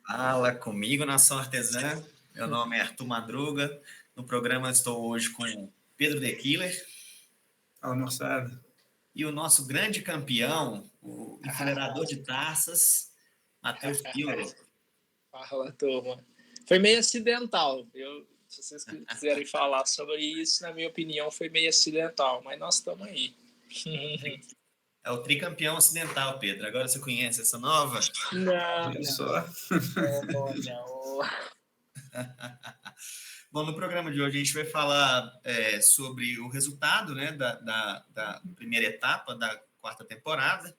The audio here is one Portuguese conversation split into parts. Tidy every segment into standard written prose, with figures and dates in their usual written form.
Fala comigo, Nação Artesã. Meu nome é Arthur Madruga. No programa estou hoje com Pedro The Killer. Fala, moçada. E o nosso grande campeão, o enfileirador de taças, Matheus Pilo. Fala, turma. Foi meio acidental. Se vocês quiserem falar sobre isso, na minha opinião, foi meio acidental, mas nós estamos aí. É o tricampeão ocidental, Pedro. Agora você conhece essa nova? Não. Só. Não. Bom, no programa de hoje a gente vai falar sobre o resultado, né, da primeira etapa da quarta temporada,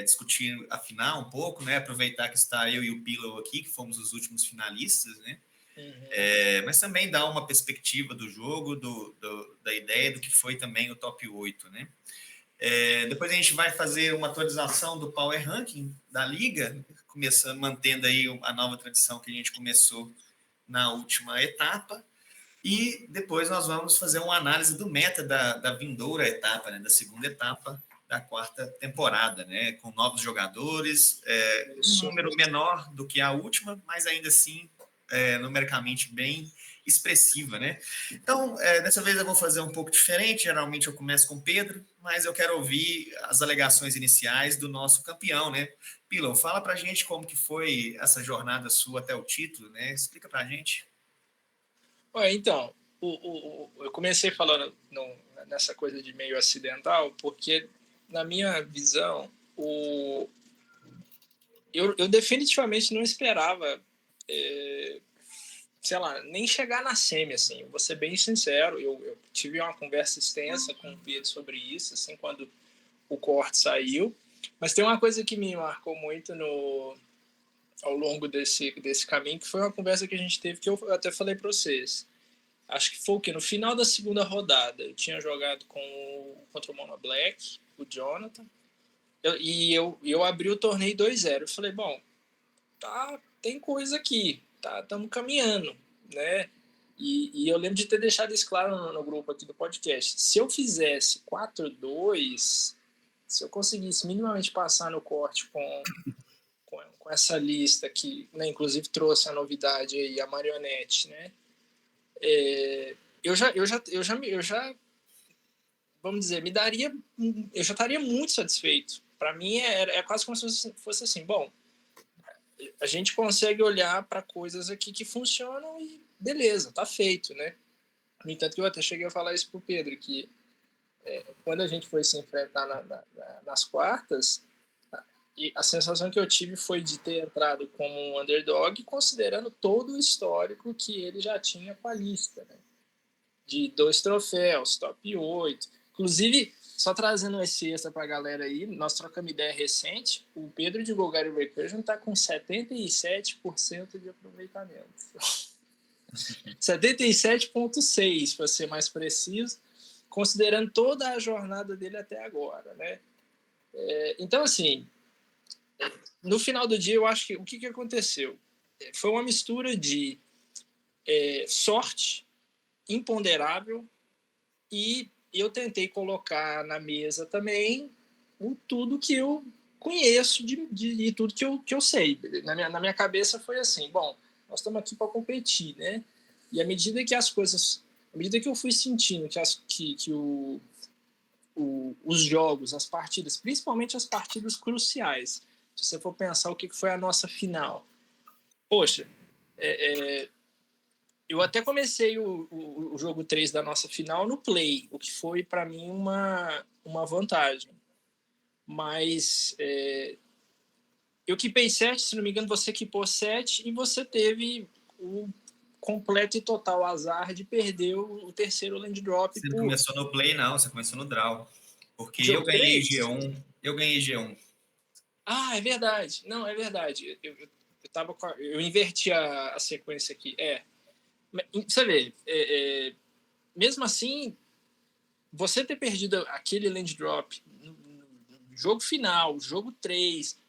discutir a final um pouco, né, aproveitar que está eu e o Pillow aqui, que fomos os últimos finalistas, né, mas também dar uma perspectiva do jogo, da ideia do que foi também o top 8, né. Depois a gente vai fazer uma atualização do Power Ranking da Liga, mantendo aí a nova tradição que a gente começou na última etapa, e depois nós vamos fazer uma análise do meta da vindoura etapa, né, da segunda etapa da quarta temporada, né, com novos jogadores, um número menor do que a última, mas ainda assim numericamente bem expressiva, né? Então, dessa vez eu vou fazer um pouco diferente, geralmente eu começo com o Pedro, mas eu quero ouvir as alegações iniciais do nosso campeão, né? Pillow, fala pra gente como que foi essa jornada sua até o título, né? Explica pra gente. Então, eu comecei falando nessa coisa de meio acidental, porque, na minha visão, eu definitivamente não esperava, sei lá, nem chegar na semi, assim. Vou ser bem sincero, eu tive uma conversa extensa com o Pedro sobre isso, assim, quando o corte saiu. Mas tem uma coisa que me marcou muito ao longo desse caminho, que foi uma conversa que a gente teve, que eu até falei para vocês. Acho que foi o quê? No final da segunda rodada, eu tinha jogado contra o Mono Black, o Jonathan, e eu abri o torneio 2-0. Eu falei, bom, tem coisa aqui, estamos caminhando, né? E eu lembro de ter deixado isso claro no grupo aqui do podcast. Se eu fizesse 4-2, se eu conseguisse minimamente passar no corte com essa lista que, né, inclusive trouxe a novidade aí, a marionete, né? Eu já, vamos dizer, eu já estaria muito satisfeito. Para mim é quase como se fosse assim, bom, a gente consegue olhar para coisas aqui que funcionam e beleza, tá feito, né? No entanto, que eu até cheguei a falar isso pro Pedro, que quando a gente foi se enfrentar nas quartas, a sensação que eu tive foi de ter entrado como um underdog, considerando todo o histórico que ele já tinha com a lista, né? De 2 troféus, top 8. Inclusive, só trazendo esse extra pra galera aí, nós trocamos ideia recente, o Pedro de Golgari Recursion tá com 77% de aproveitamento. 77,6% para ser mais preciso, considerando toda a jornada dele até agora, né? Então, assim, no final do dia, eu acho que o que aconteceu? Foi uma mistura de sorte imponderável, e eu tentei colocar na mesa também tudo que eu conheço de tudo que eu sei. Na minha cabeça foi assim, bom, nós estamos aqui para competir, né? E à medida que eu fui sentindo que os jogos, as partidas, principalmente as partidas cruciais, se você for pensar o que foi a nossa final, poxa, eu até comecei o jogo 3 da nossa final no play, o que foi para mim uma vantagem. Mas eu quipei 7, se não me engano, você quipou 7 e você teve o completo e total azar de perder o terceiro land drop. Você não começou no play, não, você começou no draw. Porque Jogo eu ganhei 3? G1. Eu ganhei G1. Ah, é verdade. Não, é verdade. Eu inverti a sequência aqui. Você vê, mesmo assim, você ter perdido aquele land drop no jogo final, jogo 3,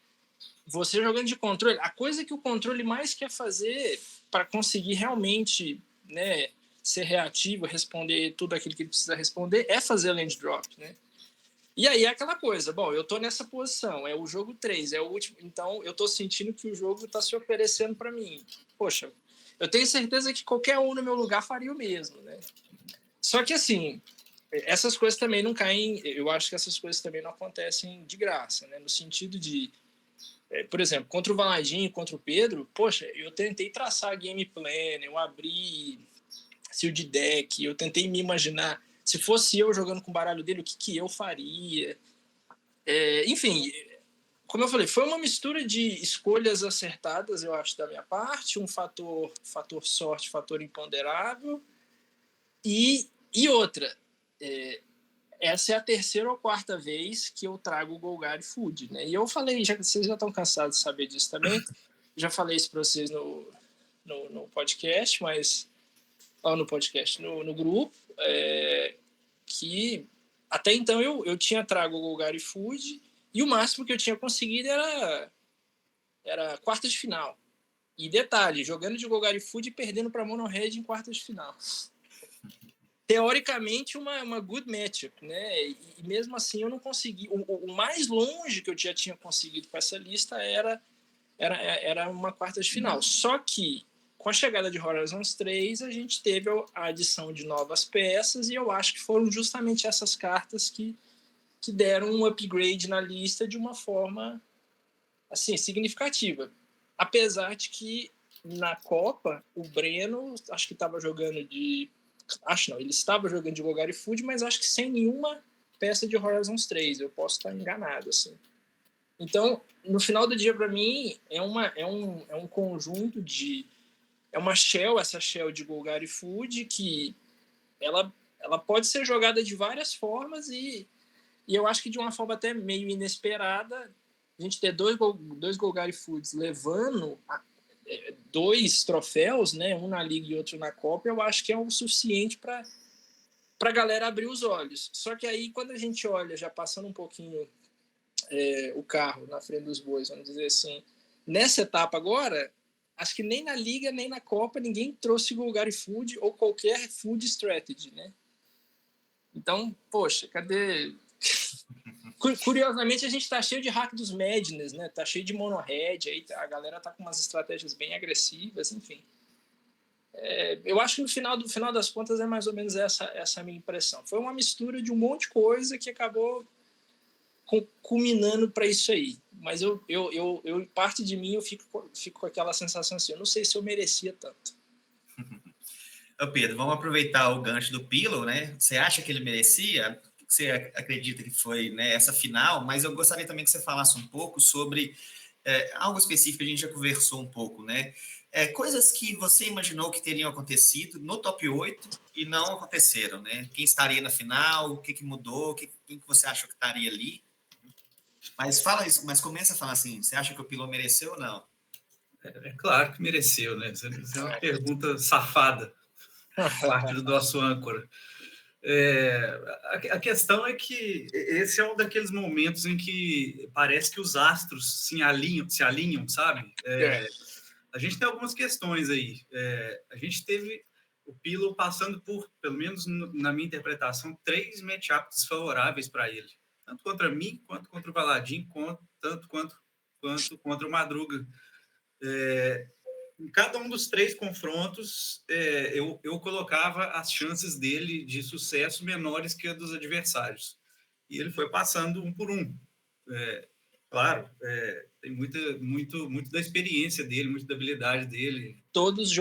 você jogando de controle, a coisa que o controle mais quer fazer para conseguir realmente, né, ser reativo, responder tudo aquilo que ele precisa responder, é fazer land drop, né? E aí é aquela coisa, bom, eu tô nessa posição, é o jogo 3, é o último, então eu tô sentindo que o jogo tá se oferecendo para mim. Poxa, eu tenho certeza que qualquer um no meu lugar faria o mesmo, né? Só que assim, essas coisas também não caem, eu acho que essas coisas também não acontecem de graça, né? No sentido de, por exemplo, contra o Valadinho, contra o Pedro, poxa, eu tentei traçar a game plan, eu abri sealed deck, eu tentei me imaginar, se fosse eu jogando com o baralho dele, o que eu faria? Enfim, como eu falei, foi uma mistura de escolhas acertadas, eu acho, da minha parte, um fator sorte, fator imponderável, e outra, essa é a terceira ou quarta vez que eu trago o Golgari Food, né? E eu falei, vocês já estão cansados de saber disso também, já falei isso para vocês no podcast, mas no grupo, que até então eu tinha trago o Golgari Food e o máximo que eu tinha conseguido era quartas de final. E detalhe, jogando de Golgari Food e perdendo para Mono Red em quartas de final. Teoricamente, uma good matchup, né? E mesmo assim eu não consegui. O mais longe que eu já tinha conseguido com essa lista era uma quartas de final. Só que com a chegada de Horizons 3, a gente teve a adição de novas peças e eu acho que foram justamente essas cartas que deram um upgrade na lista de uma forma assim, significativa. Apesar de que na Copa, o Breno, acho que estava jogando de... Acho não, ele estava jogando de Golgari Food, mas acho que sem nenhuma peça de Horizons 3. Eu posso estar enganado, assim. Então, no final do dia, para mim, é um conjunto de... É uma shell, essa shell de Golgari Food, que ela pode ser jogada de várias formas e eu acho que de uma forma até meio inesperada, a gente ter dois Golgari Foods levando 2 troféus, né, um na Liga e outro na Copa, eu acho que é o suficiente para a galera abrir os olhos. Só que aí, quando a gente olha, já passando um pouquinho o carro na frente dos bois, vamos dizer assim, nessa etapa agora, acho que nem na Liga, nem na Copa, ninguém trouxe Golgari Food ou qualquer food strategy, né? Então, poxa, cadê... Curiosamente, a gente tá cheio de hack dos Madness, né? Tá cheio de mono-red, aí a galera tá com umas estratégias bem agressivas, enfim. Eu acho que no final das contas é mais ou menos essa minha impressão. Foi uma mistura de um monte de coisa que acabou culminando para isso aí. Mas parte de mim, eu fico com aquela sensação assim, eu não sei se eu merecia tanto. Ô Pedro, vamos aproveitar o gancho do Pillow, né? Você acha que ele merecia? Você acredita que foi, né, essa final? Mas eu gostaria também que você falasse um pouco sobre algo específico que a gente já conversou um pouco, né? Coisas que você imaginou que teriam acontecido no top 8 e não aconteceram, né? Quem estaria na final, o que mudou, quem que você achou que estaria ali? Mas fala isso, mas começa a falar assim, você acha que o Pillow mereceu ou não? É claro que mereceu, né? Isso é uma pergunta safada, parte do nosso âncora. A questão é que esse é um daqueles momentos em que parece que os astros se alinham, sabe? A gente tem algumas questões aí. A gente teve o Pillow passando por, pelo menos na minha interpretação, 3 matchups desfavoráveis para ele. Tanto contra mim, quanto contra o Valadin, tanto quanto contra o Madruga. Em cada um dos 3 confrontos, eu colocava as chances dele de sucesso menores que a dos adversários. E ele foi passando um por um. Claro, tem muito da experiência dele, muito da habilidade dele. Todos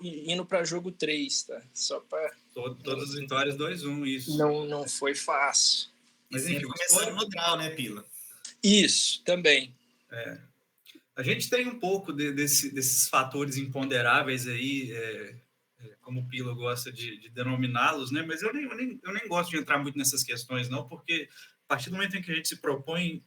indo para jogo 3, tá? Só para... Todas as vitórias 2-1, isso. Não foi fácil. Mas enfim, começando no draw, né, Pila? Isso, também. A gente tem um pouco desses fatores imponderáveis aí, como o Pila gosta de denominá-los, né? Mas eu nem gosto de entrar muito nessas questões, não, porque a partir do momento em que a gente se propõe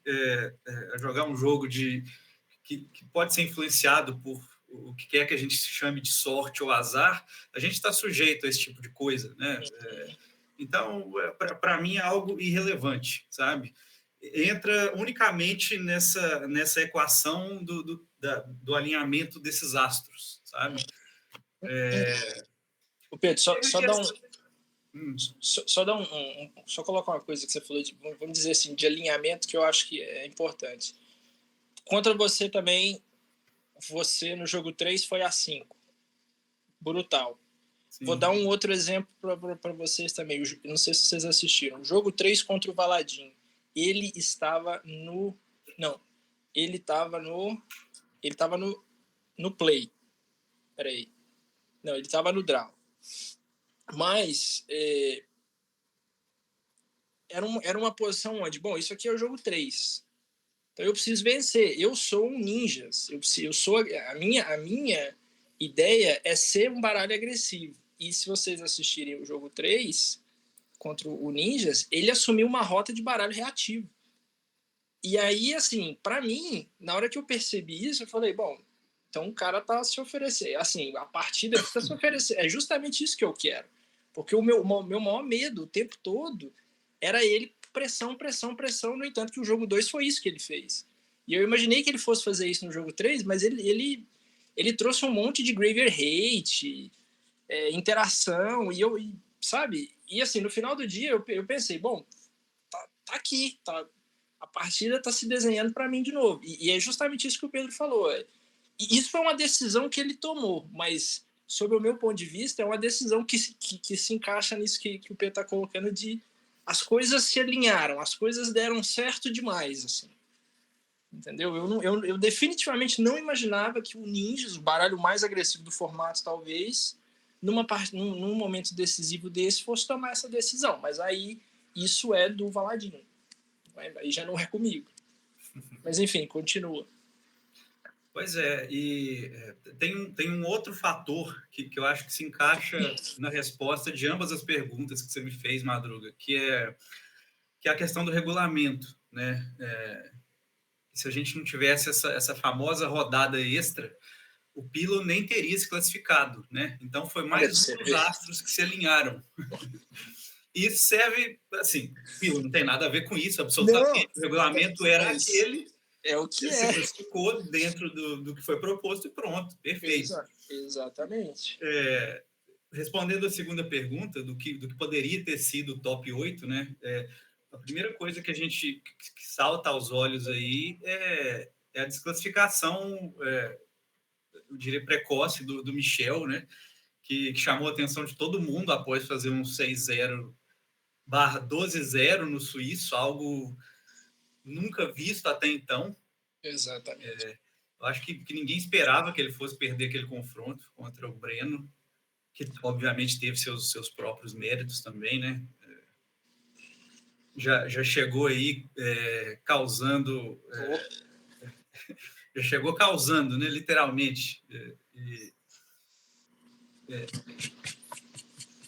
a jogar um jogo que pode ser influenciado por o que quer que a gente chame de sorte ou azar, a gente está sujeito a esse tipo de coisa, né? Então, para mim, é algo irrelevante, sabe? Entra unicamente nessa equação do alinhamento desses astros, sabe? O Pedro, só Só dar só colocar uma coisa que você falou, vamos dizer assim, de alinhamento, que eu acho que é importante. Contra você também, você no jogo 3 foi a 5. Brutal. Sim. Vou dar um outro exemplo para vocês também. Não sei se vocês assistiram. O jogo 3 contra o Valadim. Ele estava no... Não. Ele estava no play. Peraí. Não, ele estava no draw. Mas era uma posição onde... Bom, isso aqui é o jogo 3. Então eu preciso vencer. Eu sou um ninjas. Eu sou... A minha ideia é ser um baralho agressivo. E se vocês assistirem o jogo 3 contra o Ninjas, ele assumiu uma rota de baralho reativo. E aí, assim, para mim, na hora que eu percebi isso, eu falei, bom, então o cara tá se oferecendo. Assim, a partida tá se oferecendo. É justamente isso que eu quero. Porque o meu maior medo o tempo todo era ele pressão. No entanto, que o jogo 2 foi isso que ele fez. E eu imaginei que ele fosse fazer isso no jogo 3, mas ele trouxe um monte de Graver Hate, interação, sabe? E assim, no final do dia, eu pensei, bom, tá aqui, tá, a partida tá se desenhando para mim de novo. E é justamente isso que o Pedro falou. E isso foi uma decisão que ele tomou, mas, sob o meu ponto de vista, é uma decisão que se encaixa nisso que o Pedro tá colocando, de as coisas se alinharam, as coisas deram certo demais, assim. Entendeu? Eu definitivamente não imaginava que o Ninjas, o baralho mais agressivo do formato, talvez, num momento decisivo desse, fosse tomar essa decisão. Mas aí, isso é do Valadinho. Aí já não é comigo. Mas, enfim, continua. Pois é, e tem um outro fator que eu acho que se encaixa na resposta de ambas as perguntas que você me fez, Madruga, que é a questão do regulamento, né? Se a gente não tivesse essa famosa rodada extra, o Pilo nem teria se classificado, né? Então foi mais um dos astros que se alinharam. E isso serve, assim, Pilo não tem nada a ver com isso, absolutamente. Não, o regulamento era aquele, é o que se classificou dentro do que foi proposto e pronto, perfeito. Exatamente. Respondendo a segunda pergunta, do que poderia ter sido o top 8, né? A primeira coisa que a gente que salta aos olhos aí é a desclassificação, eu diria, precoce do Michel, né? Que chamou a atenção de todo mundo após fazer um 6-0/12-0 no suíço, algo nunca visto até então. Exatamente. Eu acho que ninguém esperava que ele fosse perder aquele confronto contra o Breno, que obviamente teve seus próprios méritos também, né? Já chegou aí causando... já chegou causando, né? Literalmente.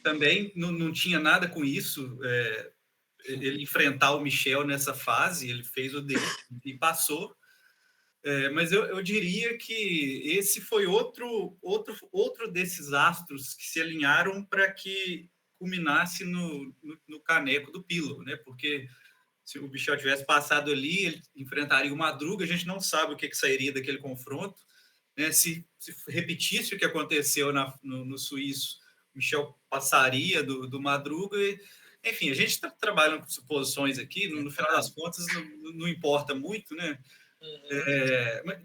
Também não tinha nada com isso. Ele enfrentar o Michel nessa fase, ele fez o dele e passou. Mas eu diria que esse foi outro desses astros que se alinharam para que culminasse no caneco do Pilo, né? Porque se o Michel tivesse passado ali, ele enfrentaria o Madruga, a gente não sabe o que sairia daquele confronto, né? Se repetisse o que aconteceu no suíço, o Michel passaria do Madruga. Enfim, a gente está trabalhando com suposições aqui, no final das contas não importa muito, né?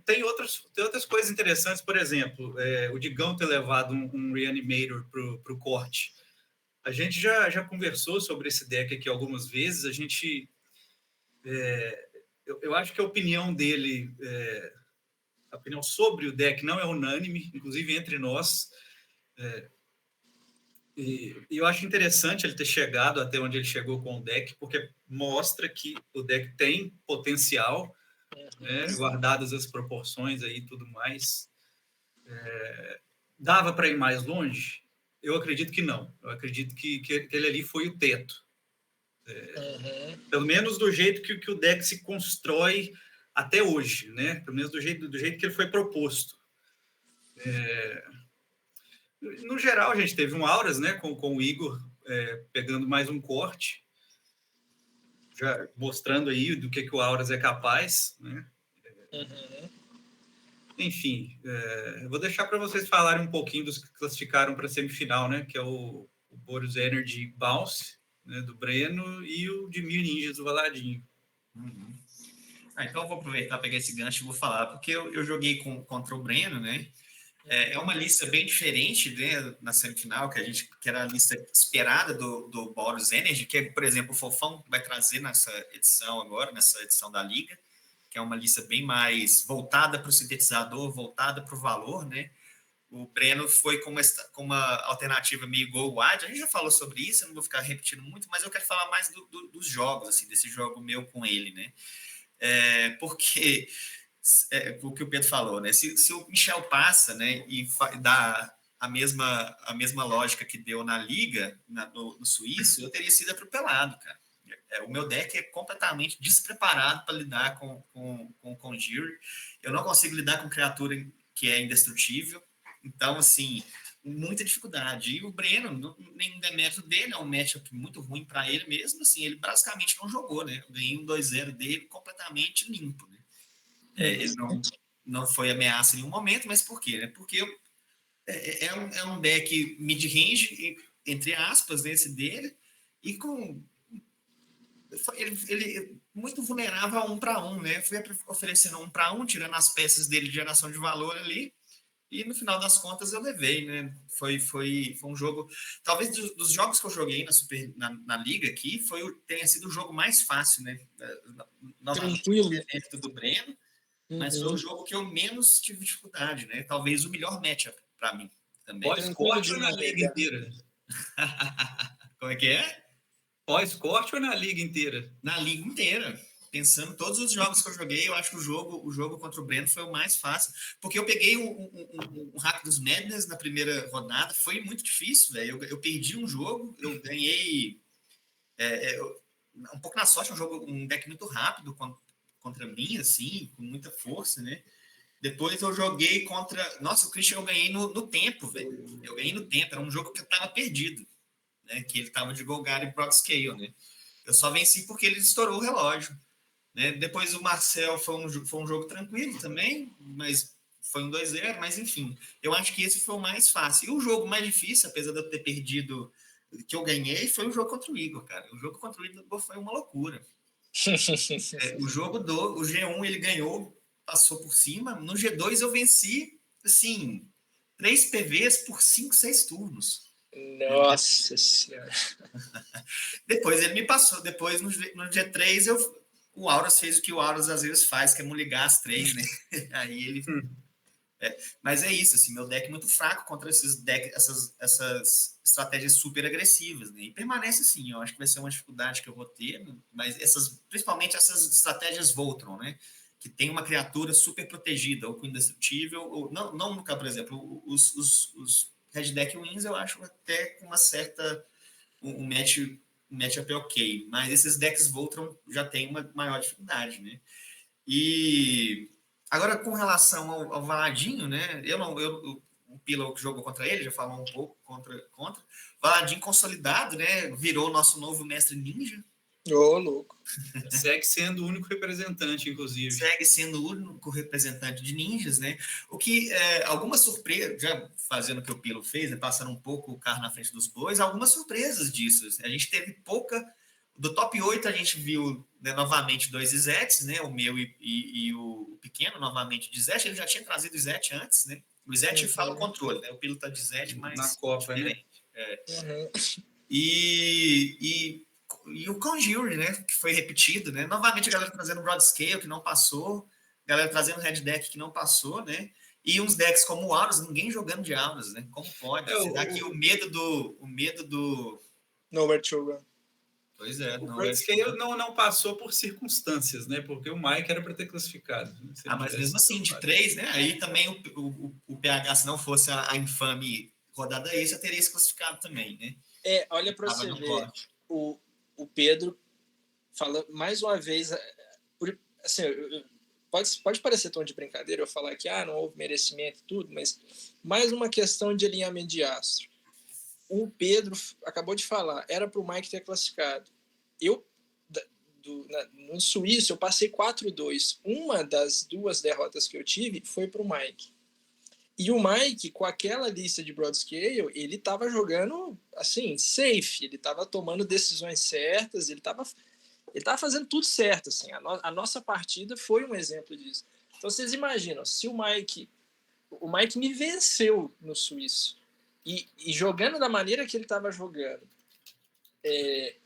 Tem outras coisas interessantes, por exemplo, o Digão ter levado um Reanimator para o corte. A gente já conversou sobre esse deck aqui algumas vezes. A gente... eu acho que a opinião dele, a opinião sobre o deck não é unânime, inclusive entre nós. E eu acho interessante ele ter chegado até onde ele chegou com o deck, porque mostra que o deck tem potencial, né, guardadas as proporções aí e tudo mais. Dava para ir mais longe? Eu acredito que não. Eu acredito que ele ali foi o teto. Pelo menos do jeito que o deck se constrói até hoje, né? Pelo menos do jeito que ele foi proposto. No geral, a gente teve um Auras, né? Com o Igor pegando mais um corte, já mostrando aí do que o Auras é capaz, né? Enfim, vou deixar para vocês falarem um pouquinho dos que classificaram para a semifinal, né? Que é o Boros Energy Bounce, né, do Breno, e o de Mil Ninjas do Valadinho. Uhum. Então eu vou aproveitar, pegar esse gancho e vou falar, porque eu joguei contra o Breno, né? É uma lista bem diferente, né, na semifinal, que era a lista esperada do Boros Energy, que, por exemplo, o Fofão vai trazer nessa edição agora, nessa edição da Liga, que é uma lista bem mais voltada para o sintetizador, voltada para o valor, né? O Breno foi com uma alternativa meio go wide. A gente já falou sobre isso, eu não vou ficar repetindo muito, mas eu quero falar mais dos jogos, assim, desse jogo meu com ele, né? Porque o que o Pedro falou, né? Se o Michel passa, né, e dá a mesma lógica que deu na Liga, no Suíço, eu teria sido atropelado, cara. O meu deck é completamente despreparado para lidar com o Conjure. Eu não consigo lidar com criatura que é indestrutível. Então, assim, muita dificuldade. E o Breno, nenhum demérito dele, é um matchup muito ruim para ele mesmo. Assim, ele basicamente não jogou, né? Eu ganhei um 2-0 dele completamente limpo, né? Ele não foi ameaça em nenhum momento, mas por quê? Né? Porque é um deck mid-range, entre aspas, esse dele, e com ele muito vulnerável a 1 para 1, né? Fui oferecendo 1 para 1, tirando as peças dele de geração de valor ali, e no final das contas eu levei, né? Foi um jogo, talvez dos jogos que eu joguei na Liga aqui, tenha sido o jogo mais fácil, né? Tranquilo. Dentro do Breno, mas foi o jogo que eu menos tive dificuldade, né? Talvez o melhor matchup para mim também. Pós-corte ou na Liga inteira? Como é que é? Pós-corte ou na Liga inteira? Na Liga inteira. Pensando em todos os jogos que eu joguei, eu acho que o jogo contra o Breno foi o mais fácil. Porque eu peguei um hack dos Madness na primeira rodada, foi muito difícil, velho. Eu perdi um jogo, eu ganhei um pouco na sorte, um deck muito rápido contra mim, assim, com muita força, né? Depois eu joguei contra... Nossa, o Christian eu ganhei no tempo, velho. Eu ganhei no tempo, era um jogo que eu tava perdido, né? Que ele tava de Golgari e Broad Scale, né? Eu só venci porque ele estourou o relógio. Né? Depois o Marcel foi um jogo tranquilo também, mas foi um 2-0, mas enfim, eu acho que esse foi o mais fácil. E o jogo mais difícil, apesar de eu ter perdido, que eu ganhei, foi o jogo contra o Igor, cara. O jogo contra o Igor foi uma loucura. O G1 ele ganhou, passou por cima. No G2 eu venci, assim, 3 PVs por 5, 6 turnos. Nossa Senhora. Depois ele me passou. Depois no G3 o Auras fez o que o Auras às vezes faz, que é ligar as 3, né? Aí ele. Mas é isso, assim, meu deck é muito fraco contra essas estratégias super agressivas, né? E permanece assim, eu acho que vai ser uma dificuldade que eu vou ter, mas principalmente essas estratégias Voltron, né? Que tem uma criatura super protegida, ou com indestrutível, ou não no caso, por exemplo, os Red Deck Wins eu acho até com uma certa um matchup ok, mas esses decks Voltron já tem uma maior dificuldade, né? E agora com relação ao Valadinho, né? O Pillow que jogou contra ele, já falou um pouco contra. Valadinho consolidado, né? Virou nosso novo mestre ninja. Ô, louco. Segue sendo o único representante, inclusive. Segue sendo o único representante de ninjas, né? O que, algumas surpresas, já fazendo o que o Pilo fez, né? Passando um pouco o carro na frente dos bois, algumas surpresas disso. A gente teve pouca... Do top 8, a gente viu, né, novamente 2 Izetes, né? O meu e o pequeno, novamente de Izete. Ele já tinha trazido o Izete antes, né? O Izete fala o controle, né? O Pilo tá de Izete, mas na Copa, diferente. Né? E o Conjure, né, que foi repetido, né? Novamente a galera trazendo Broad Scale, que não passou, a galera trazendo Red Deck, que não passou, né? E uns decks como o Auras, ninguém jogando de Auras, né? Como pode? Será que o medo do... Nowhere to Run. Pois é. O Broad Scale não passou por circunstâncias, né? Porque o Mike era para ter classificado. Né? Mas mesmo assim, de 3, né? Aí também o PH, se não fosse a infame rodada extra, teria se classificado também, né? Olha para você ver. O Pedro fala mais uma vez, assim, pode parecer tom de brincadeira eu falar que não houve merecimento e tudo, mas mais uma questão de alinhamento de astro. O Pedro acabou de falar, era para o Mike ter classificado. No Suíço, eu passei 4-2. Uma das 2 derrotas que eu tive foi para o Mike. E o Mike, com aquela lista de broad scale, ele estava jogando, assim, safe. Ele estava tomando decisões certas, ele estava fazendo tudo certo, assim. A nossa partida foi um exemplo disso. Então, vocês imaginam, se o Mike me venceu no suíço, e jogando da maneira que ele estava jogando,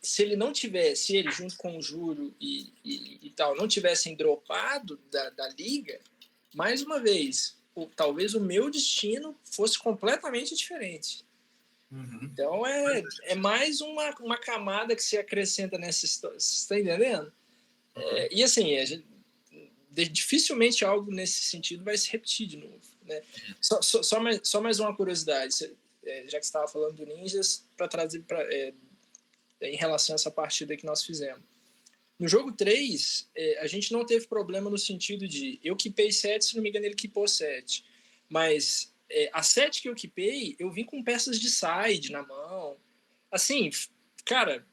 se ele junto com o Júlio e tal, não tivessem dropado da liga, mais uma vez, talvez o meu destino fosse completamente diferente. Então é mais uma camada que se acrescenta nessa história. Você está entendendo? E assim, dificilmente algo nesse sentido vai se repetir de novo, né? Só mais uma curiosidade, já que você estava falando do Ninjas, para trazer em relação a essa partida que nós fizemos. No jogo 3, a gente não teve problema no sentido de eu quipei 7, se não me engano ele quipou 7. Mas a 7 que eu quipei, eu vim com peças de side na mão. Assim, cara,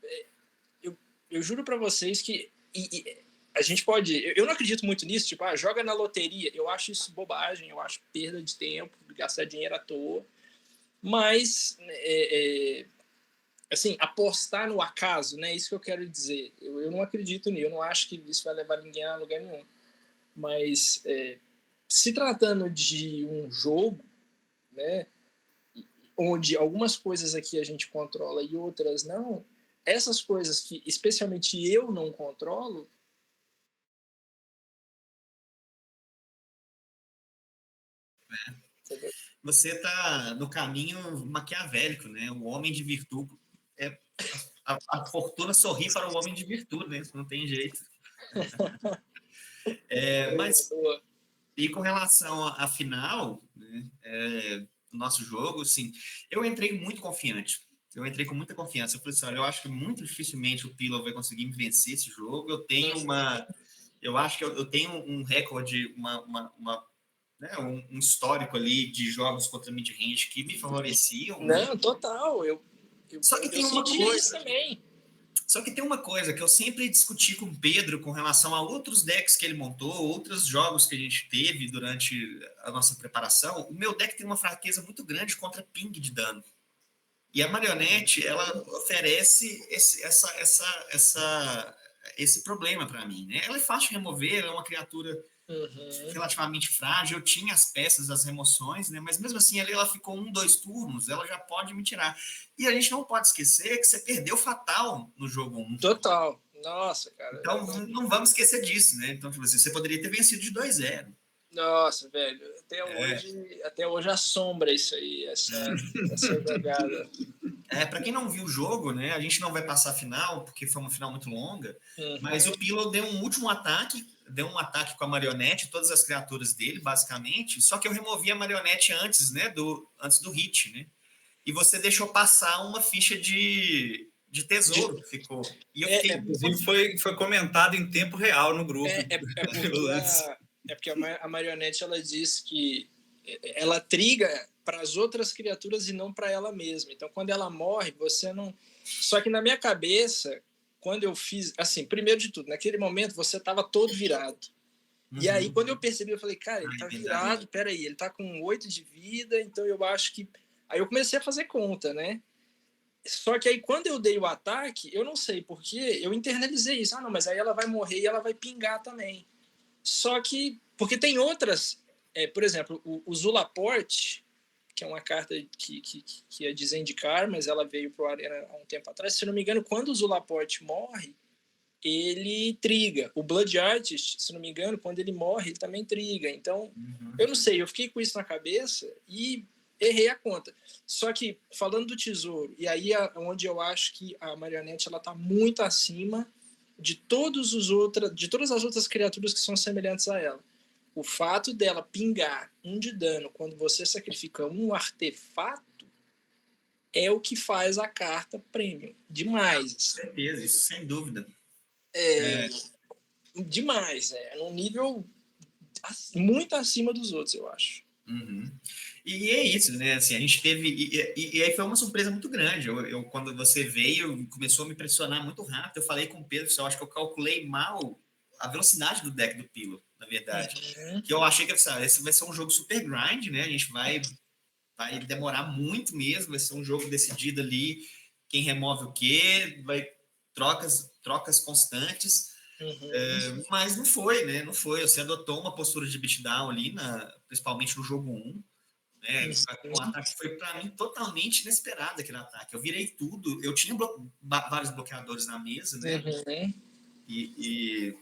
eu juro para vocês que a gente pode... Eu não acredito muito nisso, tipo, joga na loteria. Eu acho isso bobagem, eu acho perda de tempo, gastar dinheiro à toa. Mas... assim, apostar no acaso, né? Isso que eu quero dizer. Eu não acredito nisso, eu não acho que isso vai levar ninguém a lugar nenhum. Mas, se tratando de um jogo, né, onde algumas coisas aqui a gente controla e outras não, essas coisas que, especialmente eu não controlo, Você está no caminho maquiavélico, né? O homem de virtude. A fortuna sorri para o homem de virtude, né? Isso não tem jeito. Mas, e com relação à final, né, do nosso jogo, assim, eu entrei muito confiante. Eu entrei com muita confiança. Eu falei assim, olha, eu acho que muito dificilmente o Pillow vai conseguir me vencer esse jogo. Eu acho que eu tenho um recorde, né, um histórico ali de jogos contra mid-range que me favoreciam. Não, né? Total. Só que tem uma coisa também. Só que tem uma coisa que eu sempre discuti com o Pedro com relação a outros decks que ele montou, outros jogos que a gente teve durante a nossa preparação. O meu deck tem uma fraqueza muito grande contra ping de dano. E a Marionete, ela oferece esse problema para mim, né? Ela é fácil de remover, ela é uma criatura relativamente frágil, eu tinha as peças, as remoções, né? Mas mesmo assim, ali ela ficou 2 turnos, ela já pode me tirar. E a gente não pode esquecer que você perdeu fatal no jogo 1. Total. Nossa, cara. Então, não vamos esquecer disso, né? Então, tipo assim, você poderia ter vencido de 2-0. Nossa, velho. Até hoje assombra isso aí, essa jogada. Para quem não viu o jogo, né? A gente não vai passar a final, porque foi uma final muito longa, mas o Pillow deu um último ataque, deu um ataque com a Marionete, todas as criaturas dele, basicamente, só que eu removi a Marionete antes, né? Antes do hit, né? E você deixou passar uma ficha de tesouro que ficou. E eu fiquei... foi comentado em tempo real no grupo. Porque a Marionete, ela diz que ela triga para as outras criaturas e não para ela mesma. Então, quando ela morre, você não... Só que na minha cabeça, quando eu fiz... Assim, primeiro de tudo, naquele momento, você estava todo virado. E aí, quando eu percebi, eu falei, cara, ele tá virado, peraí, ele tá com 8 de vida, então eu acho que... Aí eu comecei a fazer conta, né? Só que aí, quando eu dei o ataque, eu não sei porquê, eu internalizei isso. Não, mas aí ela vai morrer e ela vai pingar também. Só que... Porque tem outras... por exemplo, o Zulaport, que é uma carta que é de Zendikar, mas ela veio pro Arena há um tempo atrás. Se não me engano, quando o Zulaport morre, ele triga. O Blood Artist, se não me engano, quando ele morre, ele também triga. Então, eu não sei, eu fiquei com isso na cabeça e errei a conta. Só que, falando do tesouro, e aí é onde eu acho que a Marionete ela tá muito acima de todas as outras criaturas que são semelhantes a ela. O fato dela pingar 1 de dano quando você sacrifica um artefato é o que faz a carta premium. Demais. Com certeza, isso sem dúvida. Demais. Num nível muito acima dos outros, eu acho. E é isso, né? Assim, a gente teve... E aí foi uma surpresa muito grande. Quando você veio, começou a me pressionar muito rápido. Eu falei com o Pedro, eu acho que eu calculei mal a velocidade do deck do Pillow. na verdade. Que eu achei que esse vai ser um jogo super grind, né? A gente vai demorar muito mesmo, vai ser um jogo decidido ali, quem remove o quê, vai trocas constantes. Mas não foi, né? Não foi. Você adotou uma postura de beatdown ali, principalmente no jogo 1. Né? O ataque foi, para mim, totalmente inesperado aquele ataque. Eu virei tudo. Eu tinha vários bloqueadores na mesa, né? E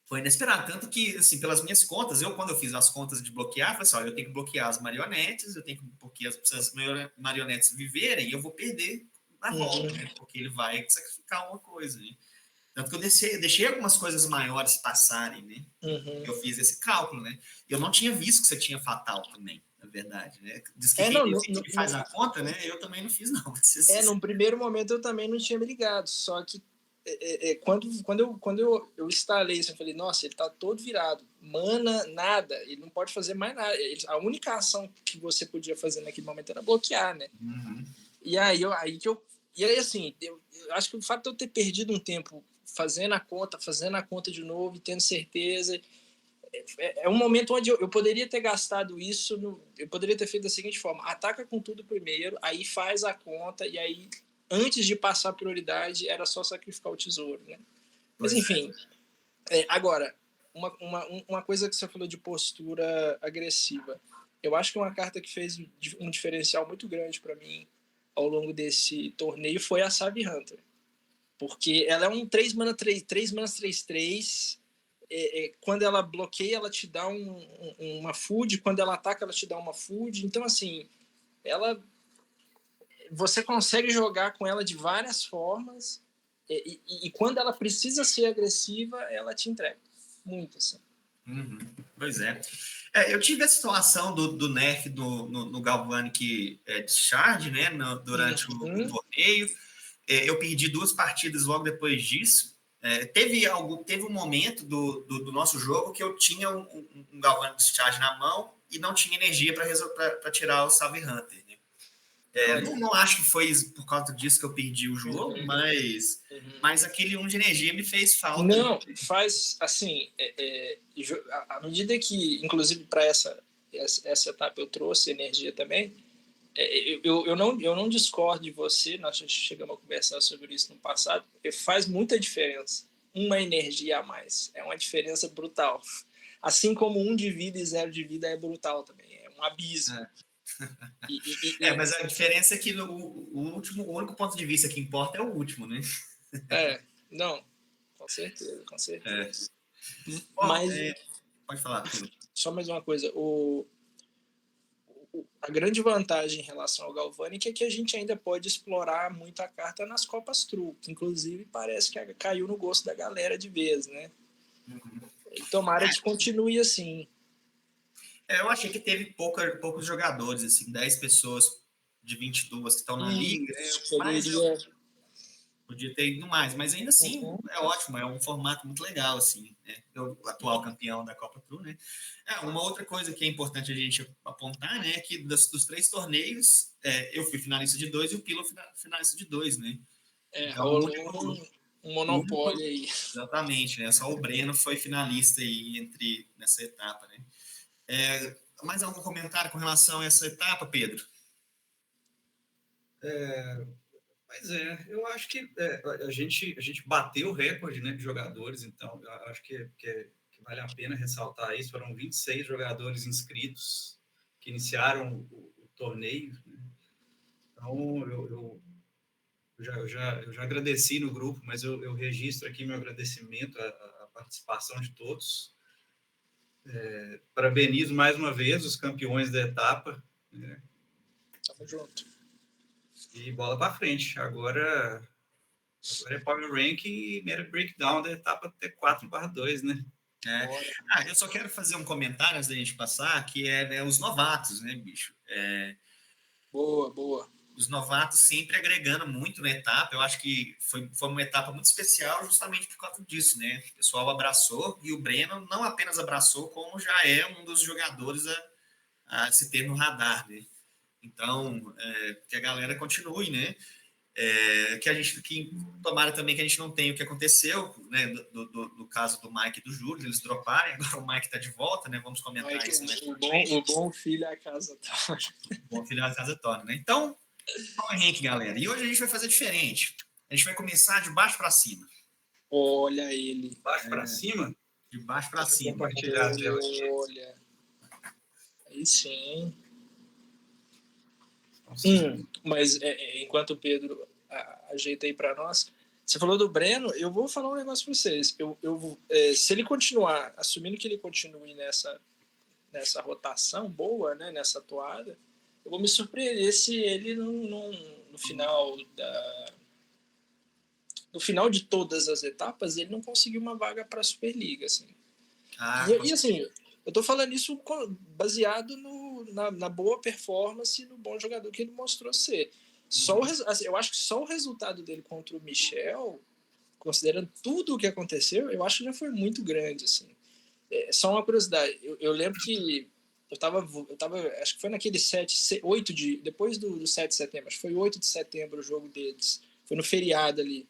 foi inesperado. Tanto que, assim, pelas minhas contas, quando eu fiz as contas de bloquear, falei assim, olha, eu tenho que bloquear as marionetes, porque se as marionetes viverem, eu vou perder na volta, né? Porque ele vai sacrificar uma coisa, né? Tanto que eu deixei algumas coisas maiores passarem, né? Eu fiz esse cálculo, né? Eu não tinha visto que você tinha fatal também, na verdade, né? Diz que quem decide faz a conta, né? Eu também não fiz, não. Num primeiro momento eu também não tinha me ligado, só que quando eu instalei isso, eu falei, nossa, ele tá todo virado, mana, nada, ele não pode fazer mais nada. A única ação que você podia fazer naquele momento era bloquear, né? E aí assim, eu acho que o fato de eu ter perdido um tempo fazendo a conta de novo e tendo certeza, é um momento onde eu poderia ter gastado isso, eu poderia ter feito da seguinte forma, ataca com tudo primeiro, aí faz a conta, e aí, antes de passar a prioridade, era só sacrificar o tesouro, né? Mas, enfim, agora, uma coisa que você falou de postura agressiva, eu acho que uma carta que fez um diferencial muito grande para mim ao longo desse torneio foi a Savvy Hunter. Porque ela é um 3 mana 3/3. Quando ela bloqueia, ela te dá uma food. Quando ela ataca, ela te dá uma food. Então, assim, você consegue jogar com ela de várias formas. E quando ela precisa ser agressiva, ela te entrega. Muito, assim. Pois é. Eu tive a situação do nerf no Galvanic Discharge, né, durante o torneio. Eu perdi 2 partidas logo depois disso. Teve um momento do nosso jogo que eu tinha um Galvanic Discharge na mão e não tinha energia para tirar o Savvy Hunter. Né? Não acho que foi por causa disso que eu perdi o jogo, mas aquele 1 de energia me fez falta. Não, faz assim, à medida que, inclusive para essa etapa eu trouxe energia também, eu não discordo de você, nós já chegamos a conversar sobre isso no passado, faz muita diferença, uma energia a mais, é uma diferença brutal. Assim como 1 de vida e 0 de vida é brutal também, é um abismo. Mas a diferença é que o único ponto de vista que importa é o último, né? Não, com certeza. Bom, pode falar, Pedro. Só mais uma coisa, a grande vantagem em relação ao Galvanic é que a gente ainda pode explorar muito a carta nas Copas True, que inclusive parece que caiu no gosto da galera de vez, né? E tomara que continue assim. Eu achei que teve poucos jogadores, assim, 10 pessoas de 22 que estão na liga. Podia ter ido mais, mas ainda assim é ótimo, é um formato muito legal, assim, né? O atual campeão da Copa True, né? Uma outra coisa que é importante a gente apontar, né, é que dos 3 torneios, eu fui finalista de 2 e o Pilo finalista de 2, né? Então, rolou um monopólio aí. Exatamente, né? Só o Breno foi finalista aí nessa etapa, né? Mais algum comentário com relação a essa etapa, Pedro? Pois eu acho que a gente bateu o recorde, né, de jogadores, então eu acho que vale a pena ressaltar isso. Foram 26 jogadores inscritos que iniciaram o torneio. Né? Então, eu já agradeci no grupo, mas eu registro aqui meu agradecimento à participação de todos. Parabenizo mais uma vez os campeões da etapa. Né? Tamo junto. E bola para frente. Agora é Power Rank e mero breakdown da etapa T4/2, né? Eu só quero fazer um comentário antes da gente passar, que é os novatos, né, bicho? Boa. Os novatos sempre agregando muito na etapa. Eu acho que foi uma etapa muito especial justamente por causa disso, né? O pessoal abraçou e o Breno não apenas abraçou, como já é um dos jogadores a se ter no radar, né? Então, que a galera continue, né? que tomara também que a gente não tenha o que aconteceu, né, do caso do Mike e do Júlio, eles droparem, agora o Mike está de volta, né, vamos comentar Mike, isso. Né? O bom filho a casa torna. O bom filho a casa torna, né? Então, Power Ranking, galera, e hoje a gente vai fazer diferente, a gente vai começar de baixo para cima. Olha ele. De baixo para cima? De baixo para cima. Compartilhar a tela. Olha. Aí sim. Mas enquanto o Pedro ajeita aí para nós, você falou do Breno, eu vou falar um negócio para vocês. Se ele continuar, assumindo que ele continue nessa rotação boa, né, nessa atoada, eu vou me surpreender se ele no final de todas as etapas ele não conseguir uma vaga para a Superliga, assim. E assim, eu tô falando isso baseado na boa performance e no bom jogador que ele mostrou ser. Eu acho que só o resultado dele contra o Michel, considerando tudo o que aconteceu, eu acho que já foi muito grande, assim. Só uma curiosidade, eu lembro que eu tava, acho que foi naquele 8 depois do 7 de setembro, acho que foi 8 de setembro o jogo deles, foi no feriado ali.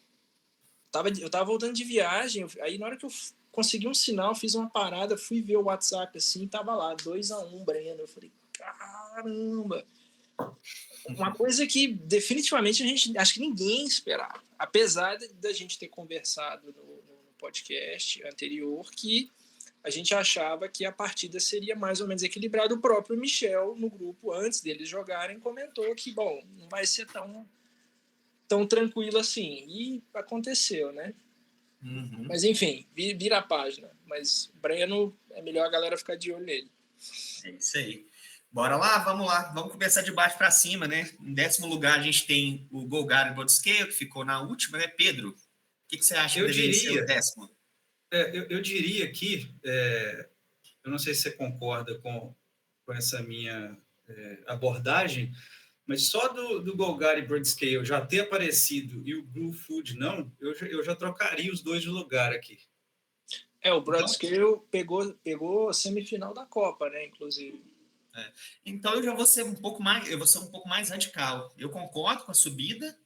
Eu tava voltando de viagem, aí na hora que eu consegui um sinal, fiz uma parada, fui ver o WhatsApp assim, tava lá, 2-1 Breno. Eu falei, caramba! Uma coisa que definitivamente a gente, acho que ninguém esperava. Apesar da gente ter conversado no podcast anterior que a gente achava que a partida seria mais ou menos equilibrada. O próprio Michel, no grupo, antes deles jogarem, comentou que, bom, não vai ser tão tranquilo assim. E aconteceu, né? Uhum. Mas, enfim, vira a página. Mas Breno, é melhor a galera ficar de olho nele. É isso aí. Bora lá, vamos lá. Vamos começar de baixo para cima, né? Em 10º lugar, a gente tem o Golgari Bodscale, que ficou na última, né? Pedro, o que você acha que deveria ser o 10º? Eu diria que, eu não sei se você concorda com essa minha abordagem, mas só do Golgari Bodscale já ter aparecido e o Blue Food não, eu já trocaria os dois de lugar aqui. O Bodscale pegou a semifinal da Copa, né, inclusive. Então eu já vou ser um pouco mais radical. Eu concordo com a subida,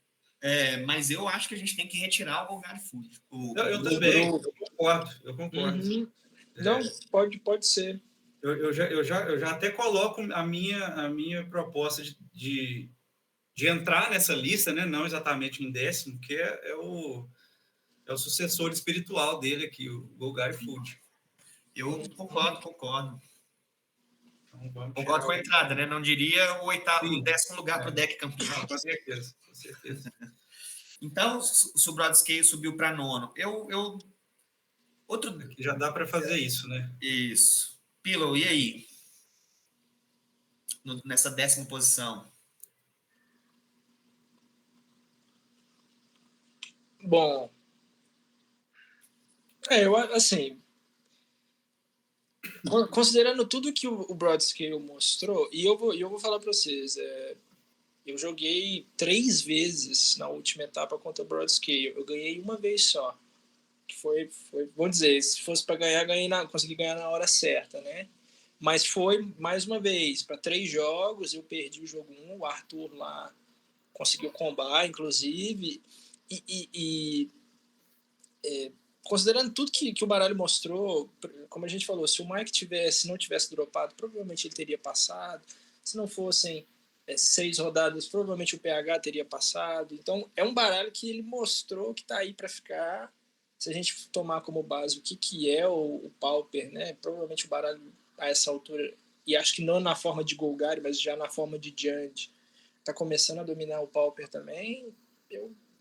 mas eu acho que a gente tem que retirar o Golgari Food. Eu também, eu concordo. Uhum. Não, pode ser. Eu já até coloco a minha proposta de entrar nessa lista, né? Não exatamente em 10º, que é o sucessor espiritual dele aqui, o Golgari Food. Eu concordo. Então, concordo com a entrada, né? Não diria o 10º lugar para o deck campeão. Não, com certeza. Então, se o Bodscale subiu para 9º, outro já dá para fazer isso, né? Isso. Pillow, e aí? Nessa 10ª posição. Bom, eu assim, considerando tudo que o Bodscale mostrou, e eu vou falar para vocês, eu joguei 3 vezes na última etapa contra o Bodscale, eu ganhei uma vez só, que foi vou dizer, se fosse para ganhar, consegui ganhar na hora certa, né? Mas foi, mais uma vez, para 3 jogos, eu perdi o jogo 1, o Arthur lá conseguiu combar, inclusive, considerando tudo que o baralho mostrou, como a gente falou, se o Mike não tivesse dropado, provavelmente ele teria passado. Se não fossem 6 rodadas, provavelmente o PH teria passado. Então, é um baralho que ele mostrou que está aí para ficar. Se a gente tomar como base o que é o Pauper, né? Provavelmente o baralho a essa altura, e acho que não na forma de Golgari, mas já na forma de Jund, está começando a dominar o Pauper também.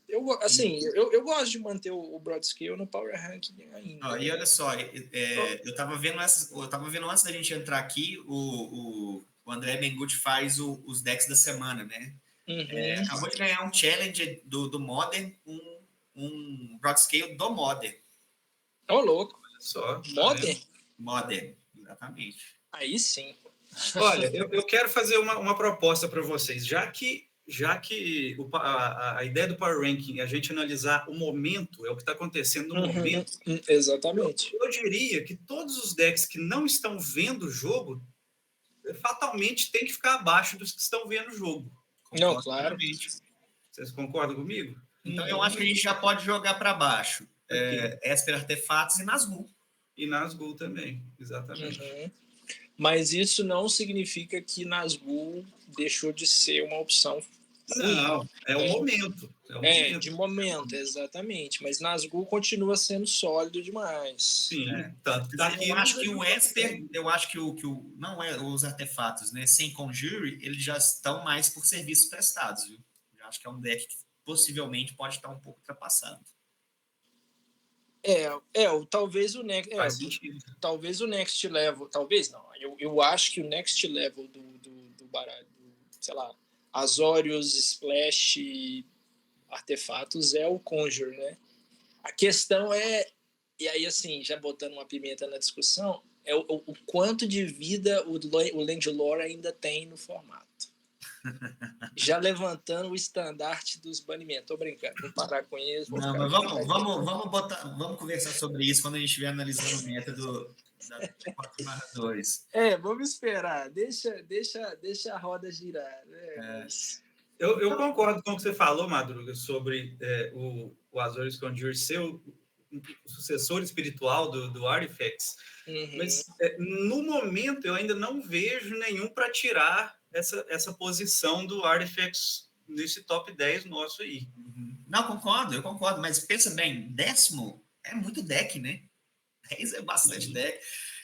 Eu gosto de manter o Bodscale no Power Ranking ainda. E olha só, eu estava vendo antes da gente entrar aqui, o André Benguti faz os decks da semana, né? Uhum. Acabou de ganhar um challenge do Modern, um Bodscale do Modern. Louco. Olha só. Modern? Modern, exatamente. Aí sim. Olha, eu quero fazer uma proposta para vocês, já que a ideia do Power Ranking é a gente analisar o momento, é o que está acontecendo no momento. Exatamente. Eu diria que todos os decks que não estão vendo o jogo, fatalmente tem que ficar abaixo dos que estão vendo o jogo. Não, claro. Vocês concordam comigo? Então, eu acho que a gente já pode jogar para baixo. Esper Artefatos e Nazgûl. E Nazgûl também, exatamente. Mas isso não significa que Nazgûl deixou de ser uma opção ruim. Não, é o momento. De momento, exatamente. Mas Nazgûl continua sendo sólido demais. Sim, eu acho que o Esper, eu acho que o não é os artefatos, né? Sem Conjure, eles já estão mais por serviços prestados, viu? Eu acho que é um deck que possivelmente pode estar um pouco ultrapassado. Talvez o Next. Talvez o Next Level. Talvez não. Eu acho que o Next Level do baralho, sei lá, Azorius, Splash, artefatos é o Conjure, né? A questão é, e aí assim, já botando uma pimenta na discussão, é o quanto de vida o Landlore ainda tem no formato. Já levantando o estandarte dos banimentos. Tô brincando, vou parar com isso. Não, mas vamos conversar sobre isso quando a gente estiver analisando o método da 4/2. Vamos esperar. Deixa a roda girar. Eu concordo com o que você falou, Madruga, sobre o Azorius Conjure ser o sucessor espiritual do Artifacts, mas no momento eu ainda não vejo nenhum para tirar essa posição do Artifacts nesse top 10 nosso aí. Não, eu concordo, mas pensa bem, 10º é muito deck, né? 10 é bastante deck.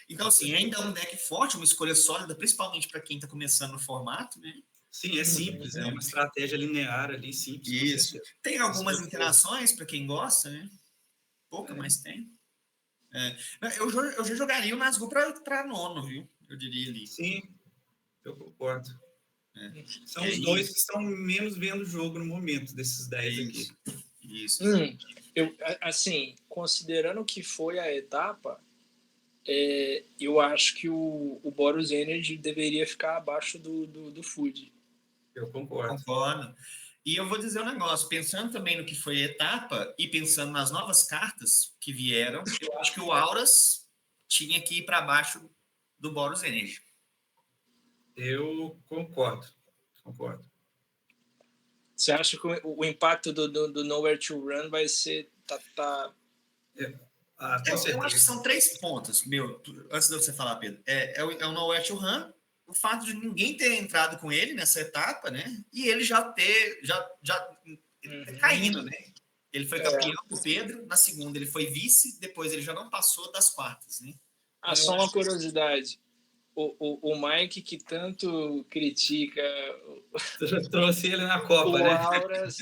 Então, assim, ainda é um deck forte, uma escolha sólida, principalmente para quem está começando no formato, né? Sim, é simples, é uma estratégia linear ali, simples. Isso. Tem algumas interações para quem gosta, né? Pouca, mas tem. Eu já jogaria o Nazgûl para nono, viu? Eu diria ali. Sim, eu concordo. São os dois que estão menos vendo o jogo no momento, desses 10 aqui. Isso. Assim, considerando que foi a etapa, eu acho que o Boros Energy deveria ficar abaixo do Food. Eu concordo. E eu vou dizer um negócio, pensando também no que foi a etapa e pensando nas novas cartas que vieram, eu acho que o Auras tinha que ir para baixo do Boros Energy. Eu concordo. Você acha que o impacto do Nowhere to Run vai ser... Eu acho que são 3 pontos, antes de você falar, Pedro. É o Nowhere to Run, o fato de ninguém ter entrado com ele nessa etapa, né? E ele já caindo, né? Ele foi campeão com o Pedro, na segunda ele foi vice, depois ele já não passou das quartas, né? Só uma curiosidade. O Mike, que tanto critica... Você já trouxe ele na Copa, né? O Auras,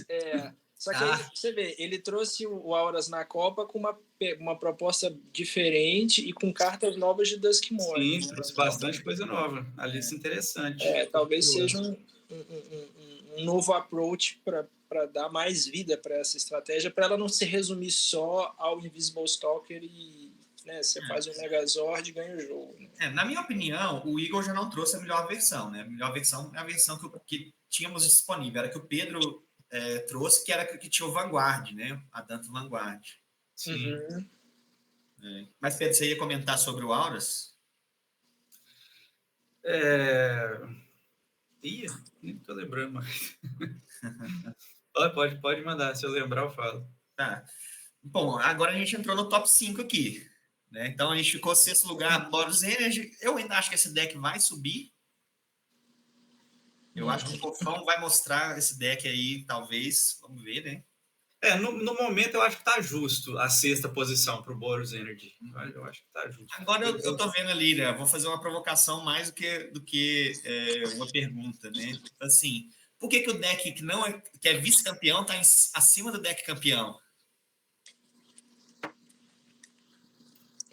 Só que aí, você vê, ele trouxe o Auras na Copa com uma proposta diferente e com cartas novas de Duskmourn. Sim, trouxe bastante coisa nova. A lista interessante. Talvez seja um novo approach para dar mais vida para essa estratégia, para ela não se resumir só ao Invisible Stalker e... Né, você faz um Megazord e ganha o jogo. Né? Na minha opinião, o Igor já não trouxe a melhor versão, né? A melhor versão é a versão que tínhamos disponível, era que o Pedro trouxe, que era que tinha o Vanguard, né? A Danto Vanguard. Sim. Mas, Pedro, você ia comentar sobre o Auras? Nem tô lembrando mais. Pode mandar, se eu lembrar eu falo. Tá. Bom, agora a gente entrou no top 5 aqui. Né? Então a gente ficou 6º lugar, Boros Energy. Eu ainda acho que esse deck vai subir. Eu acho que o Fofão vai mostrar esse deck aí, talvez. Vamos ver, né? No momento eu acho que tá justo a 6ª posição para o Boros Energy. Eu acho que tá justo. Agora eu tô vendo ali, né? Vou fazer uma provocação mais do que uma pergunta, né? Assim, por que o deck que é vice-campeão tá acima do deck campeão?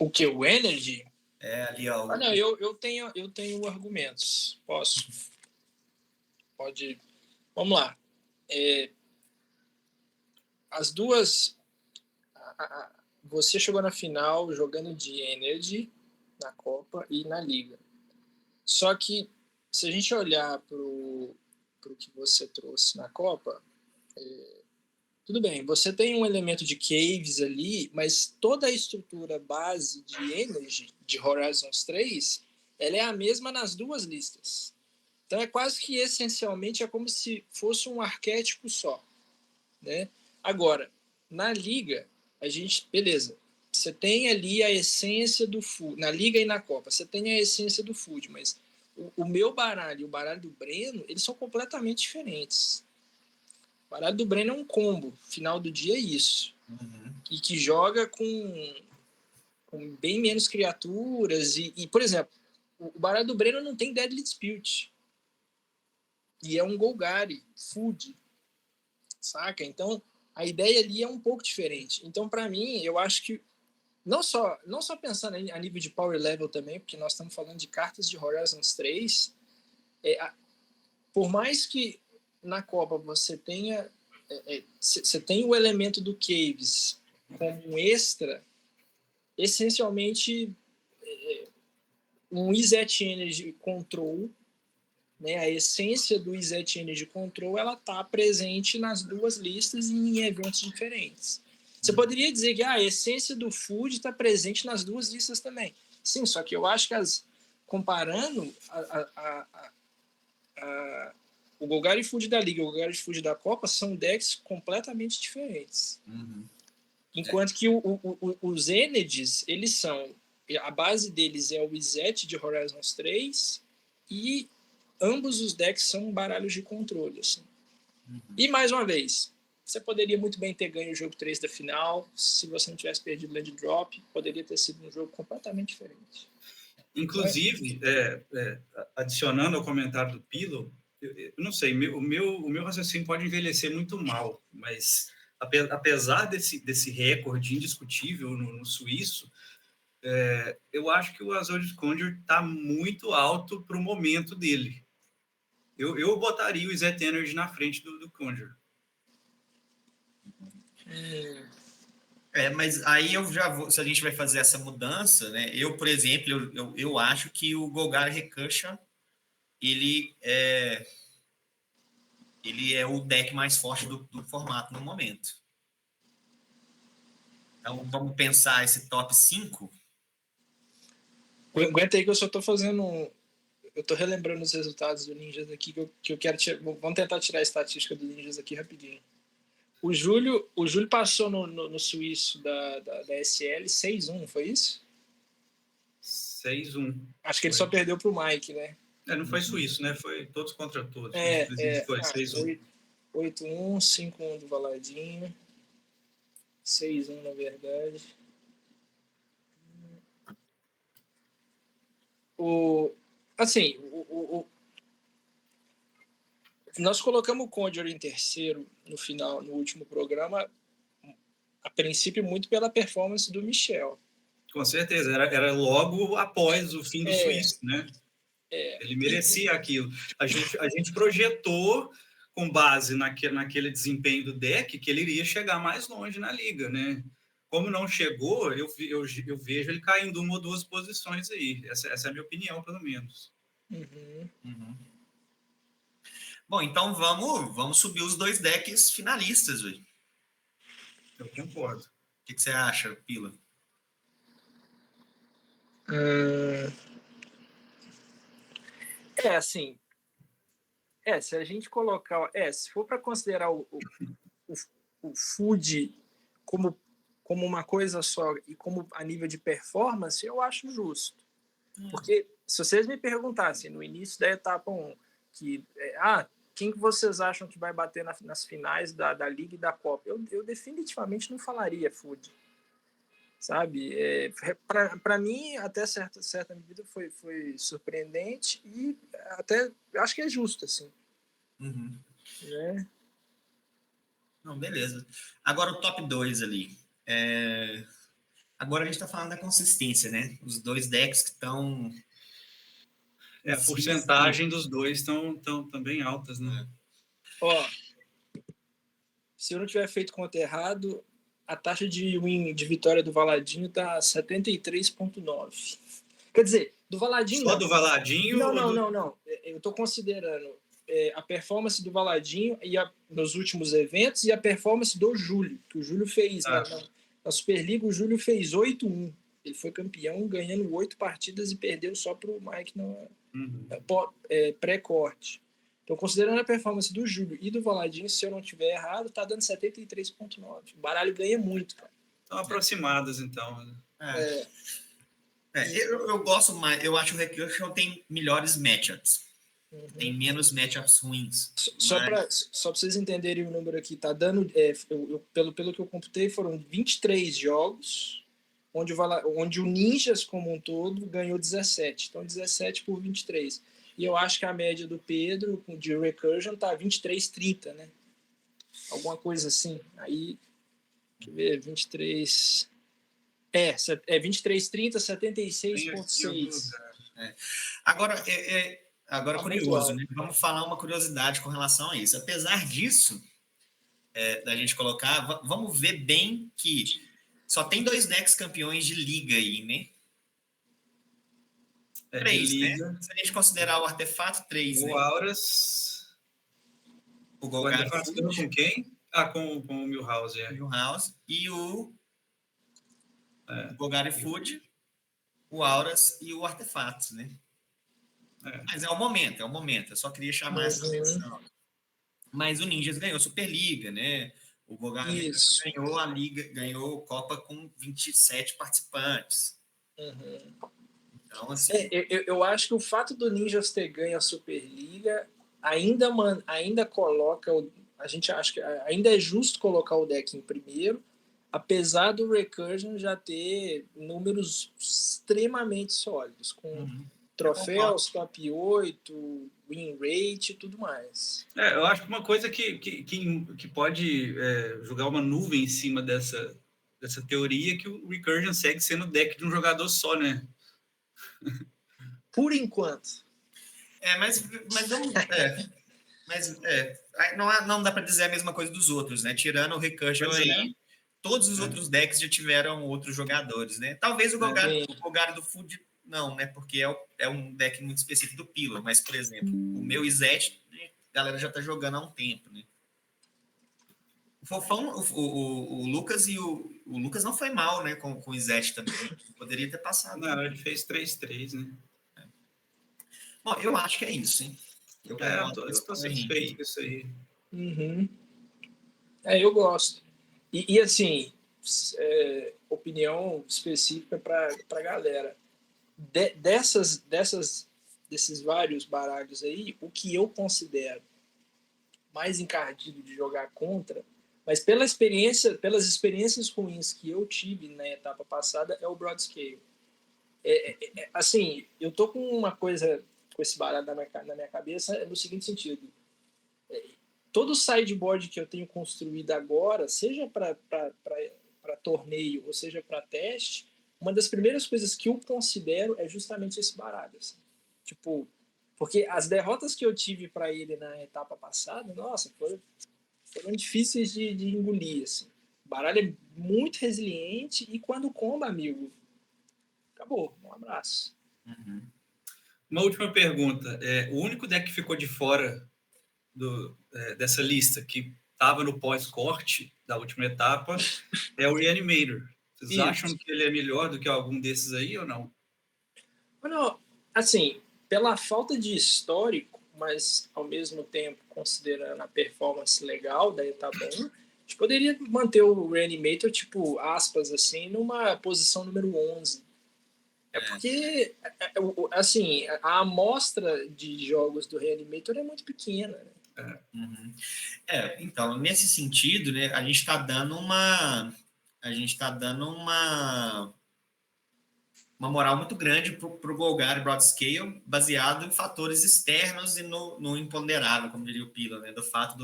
O que? O Energy? Ali, ó. Não, eu tenho argumentos. Posso? Pode. Vamos lá. As duas. Você chegou na final jogando de Energy na Copa e na Liga. Só que, se a gente olhar para o que você trouxe na Copa, tudo bem, você tem um elemento de caves ali, mas toda a estrutura base de Energy, de Horizons 3, ela é a mesma nas duas listas. Então é quase que essencialmente como se fosse um arquétipo só. né? Agora, na liga, a gente, beleza, você tem ali a essência do food, na liga e na Copa, você tem a essência do food, mas o meu baralho e o baralho do Breno, eles são completamente diferentes. O baralho do Breno é um combo, final do dia é isso. E que joga com bem menos criaturas. E, por exemplo, o baralho do Breno não tem Deadly Dispute. E é um Golgari, food, saca? Então, a ideia ali é um pouco diferente. Então, para mim, eu acho que não só pensando a nível de power level também, porque nós estamos falando de cartas de Horizons 3, por mais que na Copa você tenha você tem o elemento do Caves como um extra, essencialmente um Izzet Energy Control, né? A essência do Izzet Energy Control ela está presente nas duas listas e em eventos diferentes. Você poderia dizer que a essência do food está presente nas duas listas também. Sim, só que eu acho que comparando o Golgari Food da Liga e o Golgari Food da Copa são decks completamente diferentes. Enquanto que os Energies, eles são... A base deles é o Izzet de Horizons 3 e ambos os decks são baralhos de controle. Assim. E, mais uma vez... Você poderia muito bem ter ganho o jogo 3 da final. Se você não tivesse perdido o land drop, poderia ter sido um jogo completamente diferente. Inclusive, adicionando ao comentário do Pilo, eu não sei, o meu raciocínio pode envelhecer muito mal, mas apesar desse recorde indiscutível no suíço, eu acho que o Azorius Conjure está muito alto para o momento dele. Eu botaria o Izzet Energy na frente do Conjure. Mas aí eu já vou, se a gente vai fazer essa mudança, né? Eu, por exemplo, eu acho que o Golgari Recussion ele é o deck mais forte do formato no momento. Então vamos pensar esse top 5. Aguenta aí que eu só tô fazendo eu tô relembrando os resultados do Ninjas aqui que eu quero vamos tentar tirar a estatística do Ninjas aqui rapidinho. O Júlio passou no suíço da SL 6-1, foi isso? 6-1. Acho que ele só perdeu pro Mike, né? Não foi suíço, né? Foi todos contra todos. Foi 6-1. 8-1, 5-1 do Valadinho. 6-1, na verdade. Nós colocamos o Conjure em terceiro no final, no último programa, a princípio muito pela performance do Michel. Com certeza, era logo após o fim do suíço, né? Ele merecia aquilo. A gente projetou com base naquele desempenho do deck que ele iria chegar mais longe na liga, né? Como não chegou, eu vejo ele caindo uma ou duas posições aí. Essa é a minha opinião, pelo menos. Bom, então vamos subir os dois decks finalistas, velho. Eu concordo. O que você acha, Pila? Assim, se a gente colocar, se for para considerar o food como uma coisa só e como a nível de performance, eu acho justo. Porque se vocês me perguntassem no início da etapa 1, quem que vocês acham que vai bater nas finais da Liga e da Copa? Eu definitivamente não falaria food. Sabe? Para mim, até certa medida, foi surpreendente e até acho que é justo, assim. Né? Não, beleza. Agora o top 2 ali. Agora a gente está falando da consistência, né? Os dois decks que estão... A porcentagem dos dois estão bem altas, né? Se eu não tiver feito conta errado, a taxa de vitória do Valadinho está 73,9. Quer dizer, do Valadinho... Só do Valadinho? Não. Eu estou considerando a performance do Valadinho nos últimos eventos e a performance do Júlio, que o Júlio fez na Superliga. O Júlio fez 8-1. Ele foi campeão ganhando 8 partidas e perdeu só para o Mike pré-corte. Então, considerando a performance do Júlio e do Valadinho, se eu não estiver errado, tá dando 73,9. O baralho ganha muito, cara. Estão aproximadas, então. Eu gosto mais, eu acho que o Recursion tem melhores matchups. Tem menos matchups ruins. Só para vocês entenderem o número aqui, tá dando, pelo que eu computei, foram 23 jogos, onde o Ninjas como um todo ganhou 17. Então, 17 por 23. E eu acho que a média do Pedro, de Recursion, tá 23,30, né? Alguma coisa assim. Aí, deixa eu ver, 23... 23,30, 76,6. Agora curioso, né? Vamos falar uma curiosidade com relação a isso. Apesar disso, da gente colocar, vamos ver bem que só tem 2 decks campeões de liga aí, né? 3, né? Se a gente considerar o artefato, 3, né? O Auras... O Golgari com quem? Com o Milhouse, Milhouse. E o Golgari Food, o Auras e o Artefatos, né? Mas é o momento. Eu só queria chamar essa atenção. Mas o Ninjas ganhou Superliga, né? O Golgari ganhou a Liga, ganhou Copa com 27 participantes. Então, assim... eu acho que o fato do Ninjas ter ganho a Superliga ainda coloca... A gente acha que ainda é justo colocar o deck em primeiro, apesar do Recursion já ter números extremamente sólidos, com troféus, top 8, win rate e tudo mais. Eu acho que uma coisa que pode jogar uma nuvem em cima dessa teoria é que o Recursion segue sendo o deck de um jogador só, né? Por enquanto. Mas vamos... não dá para dizer a mesma coisa dos outros, né? Tirando o Recursion aí, todos os outros decks já tiveram outros jogadores, né? Talvez o Golgari do Food não, né? Porque é um deck muito específico do Pillar. Mas, por exemplo, o meu Izete, a galera já tá jogando há um tempo, né? O Fofão, o Lucas o Lucas não foi mal, né? Com o Izete também. Poderia ter passado. Não, ele fez 3-3, né? Bom, eu acho que é isso, hein? Eu tô satisfeito com isso aí. Eu gosto. E assim, opinião específica para galera. Desses vários baralhos aí, o que eu considero mais encardido de jogar contra, mas pelas experiências ruins que eu tive na etapa passada, é o Broad Scale. Assim, eu tô com uma coisa com esse baralho na minha cabeça no seguinte sentido: todo sideboard que eu tenho construído agora, seja para torneio ou seja para teste, uma das primeiras coisas que eu considero é justamente esse baralho. Assim. Tipo, porque as derrotas que eu tive para ele na etapa passada, nossa, foram difíceis de engolir. Assim. O baralho é muito resiliente e quando comba, amigo, acabou. Um abraço. Uma última pergunta. O único deck que ficou de fora dessa lista, que estava no pós-corte da última etapa, é o Reanimator. Vocês acham que ele é melhor do que algum desses aí ou não? Não, assim, pela falta de histórico, mas ao mesmo tempo considerando a performance legal da etapa 1, a gente poderia manter o Reanimator, tipo, aspas, assim, numa posição número 11. Porque, assim, a amostra de jogos do Reanimator é muito pequena, né? Então, nesse sentido, né, a gente está dando uma moral muito grande para o Golgari Broad Scale, baseado em fatores externos e no imponderável, como diria o Pila, né, do fato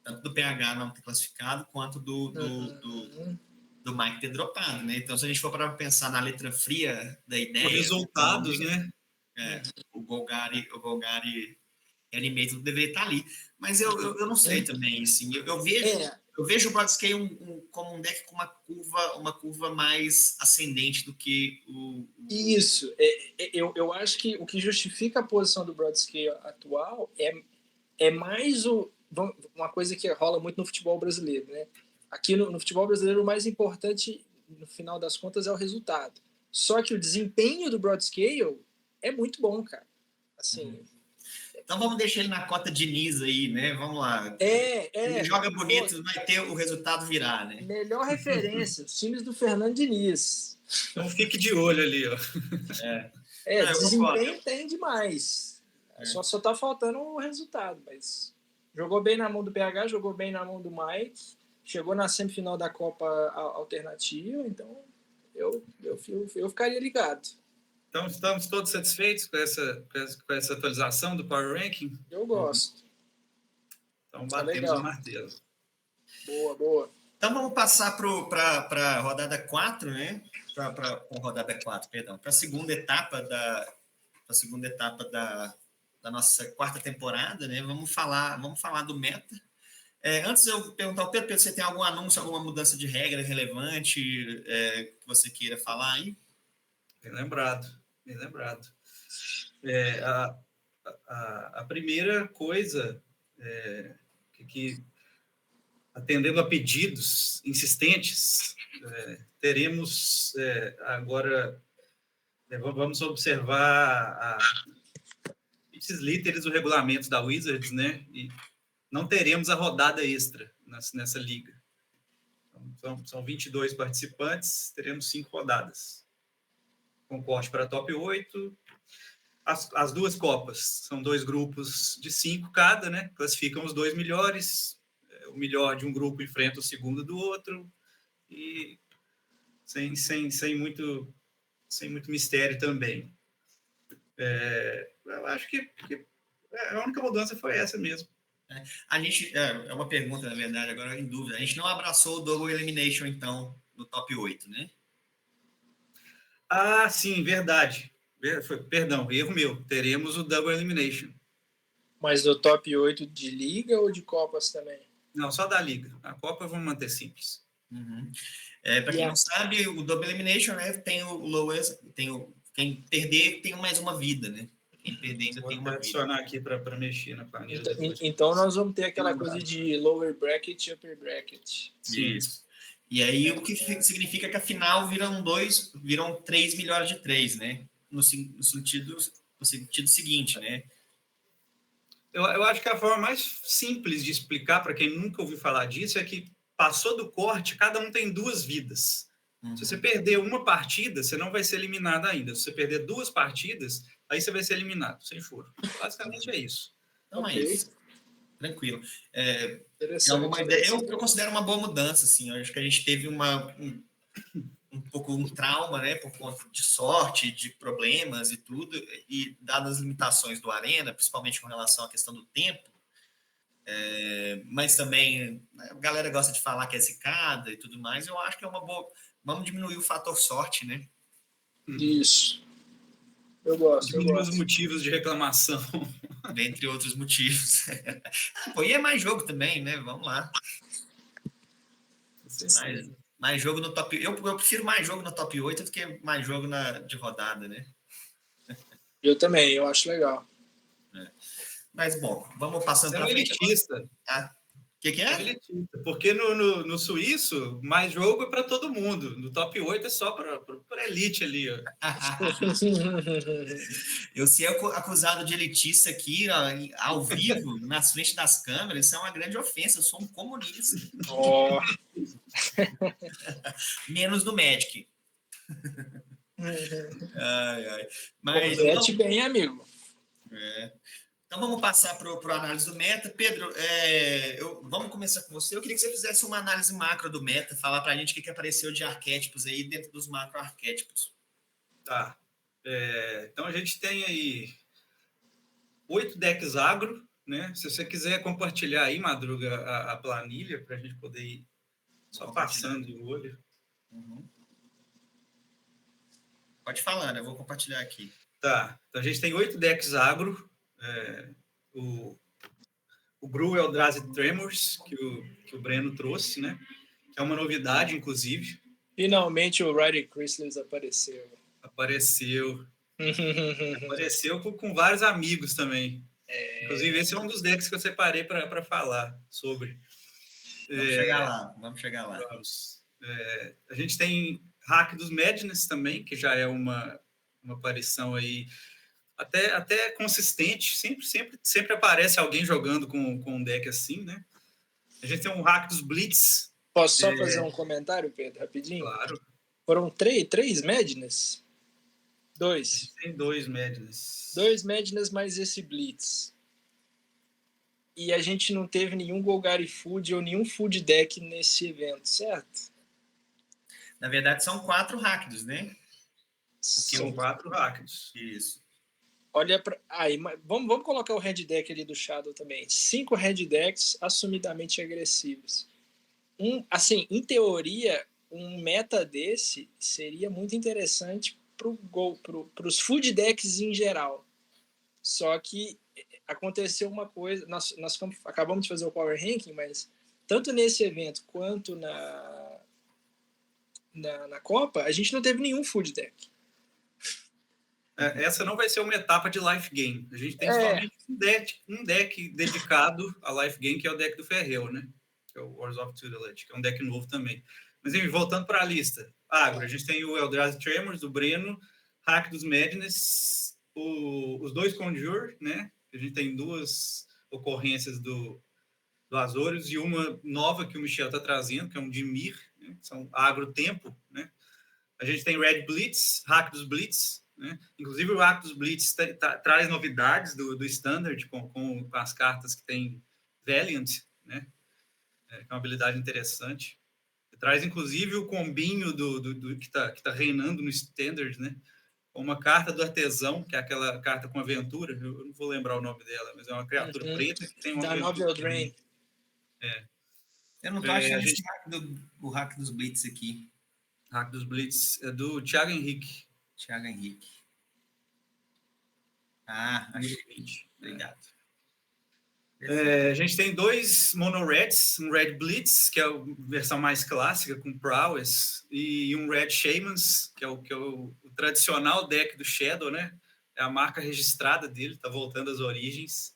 tanto do PH não ter classificado, quanto do Mike ter dropado, né? Então, se a gente for para pensar na letra fria da ideia... Os resultados, né? O Golgari Reanimator deveria estar ali. Mas eu não sei também, assim. Eu vejo o Broad Scale como um deck com uma curva mais ascendente do que o... Isso. Eu acho que o que justifica a posição do Broad Scale atual é mais uma coisa que rola muito no futebol brasileiro, né? Aqui no futebol brasileiro, o mais importante, no final das contas, é o resultado. Só que o desempenho do Broad Scale é muito bom, cara. Assim, Então vamos deixar ele na cota Diniz aí, né? Vamos lá. Ele joga bonito, vai ter o resultado virar, né? Melhor referência, os times do Fernando Diniz. Então fique de olho ali, ó. Desempenho tem demais. Só tá faltando o resultado, mas jogou bem na mão do PH, jogou bem na mão do Mike, chegou na semifinal da Copa Alternativa, então eu ficaria ligado. Então, estamos todos satisfeitos com essa atualização do Power Ranking? Eu gosto. Então, batemos o martelo. Boa. Então, vamos passar para a rodada 4, né? Para a segunda etapa da nossa quarta temporada, né? Vamos falar do meta. Antes eu perguntar ao Pedro, você tem algum anúncio, alguma mudança de regra relevante que você queira falar aí? Bem lembrado. A primeira coisa que atendendo a pedidos insistentes, teremos agora, vamos observar esses líderes do regulamento da Wizards, né? E não teremos a rodada extra nessa liga. Então, são 22 participantes, teremos 5 rodadas. Com corte para top 8. As duas Copas são 2 grupos de 5 cada, né? Classificam os 2 melhores. O melhor de um grupo enfrenta o segundo do outro. E sem muito mistério também. Eu acho que a única mudança foi essa mesmo. A gente, é uma pergunta, na verdade, agora em dúvida. A gente não abraçou o Double Elimination, então, no top 8, né? Ah, sim, verdade. Perdão, erro meu. Teremos o Double Elimination. Mas do top 8 de Liga ou de Copas também? Não, só da Liga. A Copa vamos manter simples. Uhum. Para quem não sabe, o Double Elimination, né, tem o lowest, quem perder tem mais uma vida, né? Quem perder ainda tem uma vida. Vou adicionar aqui para mexer na planilha. Então nós vamos ter aquela coisa de lower bracket e upper bracket. Isso. E aí o que significa que a final viram 3 melhores de 3, né? No sentido seguinte, né? Eu acho que a forma mais simples de explicar para quem nunca ouviu falar disso é que passou do corte, cada um tem 2 vidas. Se você perder uma partida, você não vai ser eliminado ainda. Se você perder 2 partidas, aí você vai ser eliminado, sem furo. Basicamente é isso. Então é isso. Tranquilo. Alguma ideia? Eu considero uma boa mudança, assim. Eu acho que a gente teve um trauma, né, por conta de sorte, de problemas e tudo, e dadas as limitações do Arena, principalmente com relação à questão do tempo, mas também a galera gosta de falar que é zicada e tudo mais, eu acho que é uma boa. Vamos diminuir o fator sorte, né? Isso. Eu gosto. Diminuir os motivos de reclamação. Dentre outros motivos. E é mais jogo também, né? Vamos lá. Mais jogo no top. Eu prefiro mais jogo no top 8 do que mais jogo de rodada, né? Eu também, eu acho legal. Mas, bom, vamos passando para frente. O que é? Porque no suíço, mais jogo é para todo mundo. No top 8 é só para elite ali. Ó. Eu ser acusado de elitista aqui, ó, ao vivo, nas frente das câmeras, isso é uma grande ofensa. Eu sou um comunista. Oh. Menos do Magic. Mas compete bem, amigo. Então, vamos passar para a análise do meta. Pedro, vamos começar com você. Eu queria que você fizesse uma análise macro do meta, falar para a gente o que apareceu de arquétipos aí dentro dos macro-arquétipos. Tá. Então, a gente tem aí 8 decks agro, né? Se você quiser compartilhar aí, Madruga, a planilha, para a gente poder ir só passando o olho. Pode falar, né? Eu vou compartilhar aqui. Tá. Então, a gente tem 8 decks agro. O Gru Eldrazi Tremors, que o Breno trouxe, né? Que é uma novidade, inclusive. Finalmente o Ryder Chrysalis apareceu. Apareceu com vários amigos também. Inclusive, esse é um dos decks que eu separei para falar sobre. Vamos chegar lá. A gente tem Hack dos Madness também, que já é uma aparição aí até consistente. Sempre aparece alguém jogando com um deck assim, né? A gente tem um Rakdos Blitz. Posso só fazer um comentário, Pedro, rapidinho? Claro. Foram três Madness? Dois. Tem 2 Madness. 2 Madness mais esse Blitz. E a gente não teve nenhum Golgari Food ou nenhum Food Deck nesse evento, certo? Na verdade, são 4 Rakdos, né? São 4 Rakdos. Isso. Olha para aí, vamos colocar o Red Deck ali do Shadow também. 5 Red Decks assumidamente agressivos. Assim, em teoria, um meta desse seria muito interessante para os Food Decks em geral. Só que aconteceu uma coisa, nós acabamos de fazer o Power Ranking, mas tanto nesse evento quanto na Copa, a gente não teve nenhum Food Deck. Essa não vai ser uma etapa de Life Game. A gente tem somente um deck dedicado a Life Game, que é o deck do Ferrell, né? Que é o Wars of Tutelage, que é um deck novo também. Mas, enfim, voltando para a lista. Agro, a gente tem o Eldrazi Tremors, do Breno, Rakdos Madness, os 2 Conjure, né? A gente tem 2 ocorrências do Azorius e uma nova que o Michel está trazendo, que é um Dimir, né? São Agro Tempo, né? A gente tem Red Blitz, Rakdos Blitz, né? Inclusive o Rakdos Blitz traz novidades do Standard com as cartas que tem Valiant, né? Que é uma habilidade interessante. Traz inclusive o combinho do que tá reinando no Standard, né? Uma carta do Artesão, que é aquela carta com aventura, eu não vou lembrar o nome dela, mas é uma criatura preta que tem uma da Novel Drain. Eu não tô achando o hack dos Blitz aqui. Hack dos Blitz é do Thiago Henrique. Ah, achei. Obrigado. A gente tem 2 Mono Reds, um Red Blitz, que é a versão mais clássica, com Prowess, e um Red Shamans, que é o tradicional deck do Shadow, né? É a marca registrada dele, tá voltando às origens.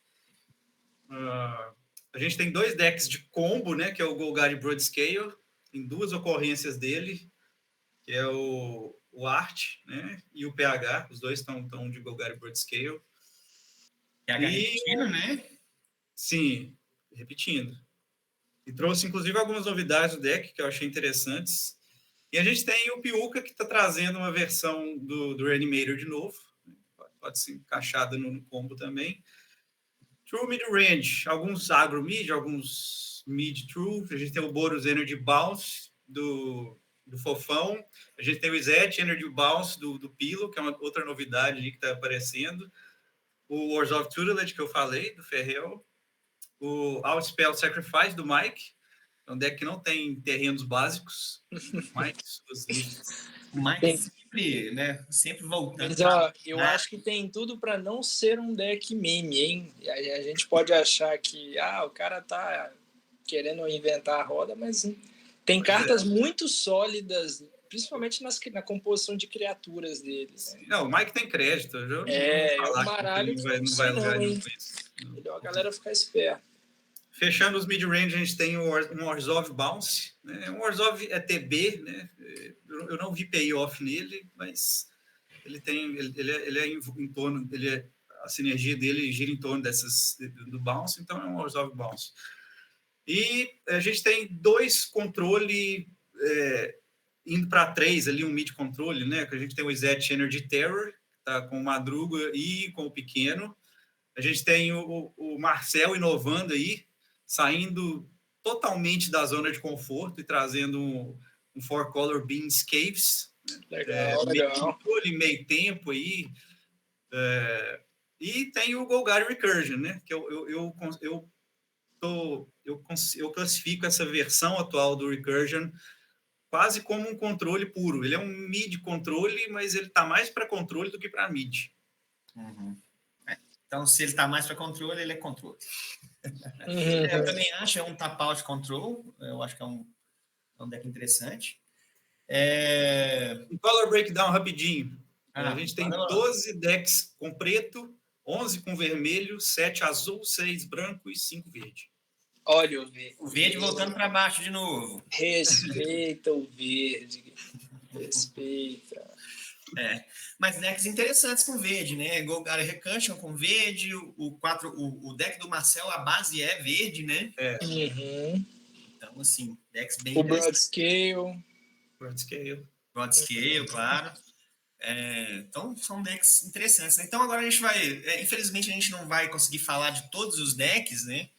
A gente tem 2 decks de combo, né? Que é o Golgari Broadscale, tem 2 ocorrências dele, que é o Art, né? E o PH, os 2 estão de Golgari Broadscale. PH repetindo, né? Sim, repetindo. E trouxe, inclusive, algumas novidades do deck que eu achei interessantes. E a gente tem o Piuca, que está trazendo uma versão do Reanimator de novo. Pode ser encaixada no combo também. True Mid-Range, alguns agro-mid, alguns mid-true. A gente tem o Boros Energy Bounce, do Fofão. A gente tem o Izet Energy Bounce, do Pilo, que é uma outra novidade que está aparecendo. O Wars of Tutelage, que eu falei, do Ferrell. O Outspell Sacrifice, do Mike. É um deck que não tem terrenos básicos. O Mike sempre, né? Sempre voltando. Mas, ó, eu acho que tem tudo para não ser um deck meme, hein? A gente pode achar que o cara tá querendo inventar a roda, mas tem cartas muito sólidas, principalmente na composição de criaturas dele. Né? Não, o Mike tem crédito. Um baralho que não vai lugar nenhum com isso. Melhor a galera ficar esperta. Fechando os mid-range, a gente tem um Orzhov Bounce. Né? Um Orzhov é TB, né? Eu não vi payoff nele, mas ele é em torno, a sinergia dele gira em torno do Bounce, então é um Orzhov Bounce. E a gente tem 2 controle indo para 3 ali, um mid-controle, né? Que a gente tem o Izet Energy Terror, tá com o Madruga e com o Pequeno. A gente tem o Marcel inovando aí, saindo totalmente da zona de conforto e trazendo um 4-color Beans Caves. Legal. Meio tempo aí. E tem o Golgari Recursion, né? Que eu classifico essa versão atual do Recursion quase como um controle puro. Ele é um mid-controle, mas ele está mais para controle do que para mid. Uhum. Então, se ele está mais para controle, ele é controle. Eu também acho, é um tap-out control. Eu acho que é um deck interessante. Um color breakdown rapidinho. A gente tem 12 decks com preto, 11 com vermelho, 7 azul, 6 branco e 5 verde. Olha o verde voltando para baixo de novo. Respeita o verde. Respeita. Mas decks interessantes com verde, né? Golgari Recursion com verde, o deck do Marcel, a base é verde, né? Uhum. Então, assim, decks bem O interessantes. Broadscale, claro. Então, são decks interessantes, né? Então, agora a gente vai... infelizmente, a gente não vai conseguir falar de todos os decks, né?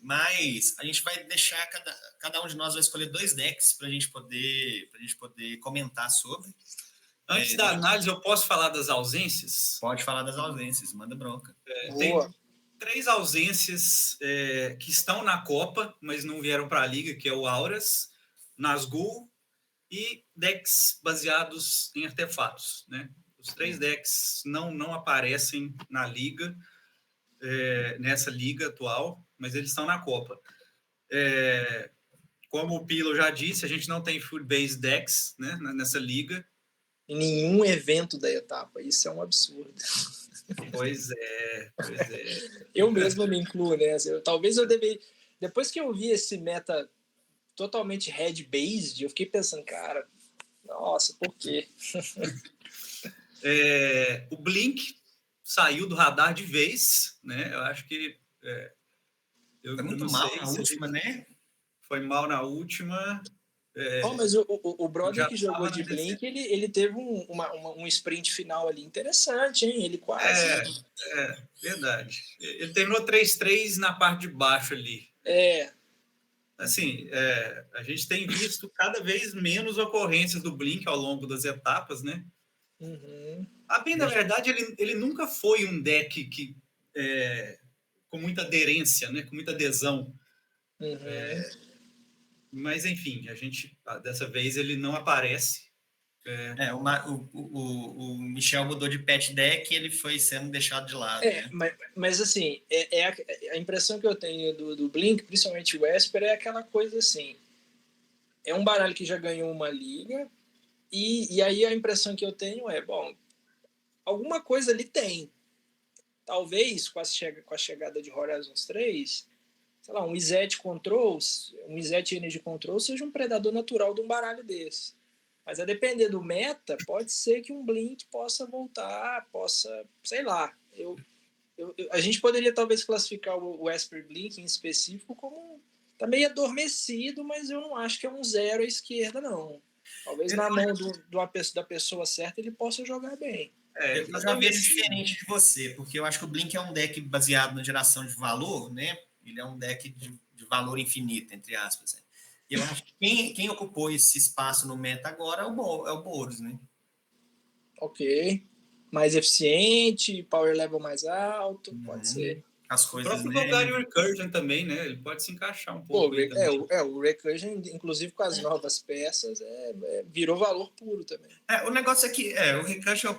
Mas a gente vai deixar... Cada um de nós vai escolher 2 decks para a gente poder comentar sobre. Antes da análise, eu posso falar das ausências? Pode falar das ausências, manda bronca. Tem 3 ausências que estão na Copa, mas não vieram para a Liga, que é o Auras, Nazgûl e decks baseados em artefatos, né? Os 3 decks não aparecem na Liga, nessa Liga atual, mas eles estão na Copa. Como o Pilo já disse, a gente não tem full base decks, né, nessa Liga. Em nenhum evento da etapa. Isso é um absurdo. Pois é. Eu mesmo me incluo nessa. Talvez eu deveria... Depois que eu vi esse meta totalmente head-based, eu fiquei pensando, cara, nossa, por quê? O Blink saiu do radar de vez, né? Eu acho que... Foi muito mal na última, né? Foi mal na última... mas o brother que jogou de Blink, ele teve um sprint final ali interessante, hein? Ele quase... Verdade. Ele terminou 3-3 na parte de baixo ali. Assim, a gente tem visto cada vez menos ocorrências do Blink ao longo das etapas, né? Uhum. Bem, na verdade, ele nunca foi um deck que, com muita aderência, né? Com muita adesão. Uhum. Mas, enfim, dessa vez ele não aparece. O Michel mudou de pet deck e ele foi sendo deixado de lado. Mas assim, a impressão que eu tenho do Blink, principalmente o Esper, é aquela coisa assim, é um baralho que já ganhou uma liga e aí a impressão que eu tenho bom, alguma coisa ali tem. Talvez com a chegada de Horizons 3, sei lá, um Izzet Controls, um Izzet Energy Control seja um predador natural de um baralho desse. Mas a depender do meta, pode ser que um Blink possa voltar, sei lá. A gente poderia talvez classificar o Esper Blink em específico como tá meio adormecido, mas eu não acho que é um 0 à esquerda, não. Talvez na mão da pessoa certa ele possa jogar bem. Eu já vejo diferente de você, porque eu acho que o Blink é um deck baseado na geração de valor, né? Ele é um deck de valor infinito, entre aspas. Né? E eu acho que quem ocupou esse espaço no meta agora é o Boros, né? Ok. Mais eficiente, power level mais alto, pode ser. As coisas, o próprio Golgari Recursion também, né? Ele pode se encaixar um pouco. O Recursion, inclusive com as novas peças, virou valor puro também. O negócio é que o Recursion,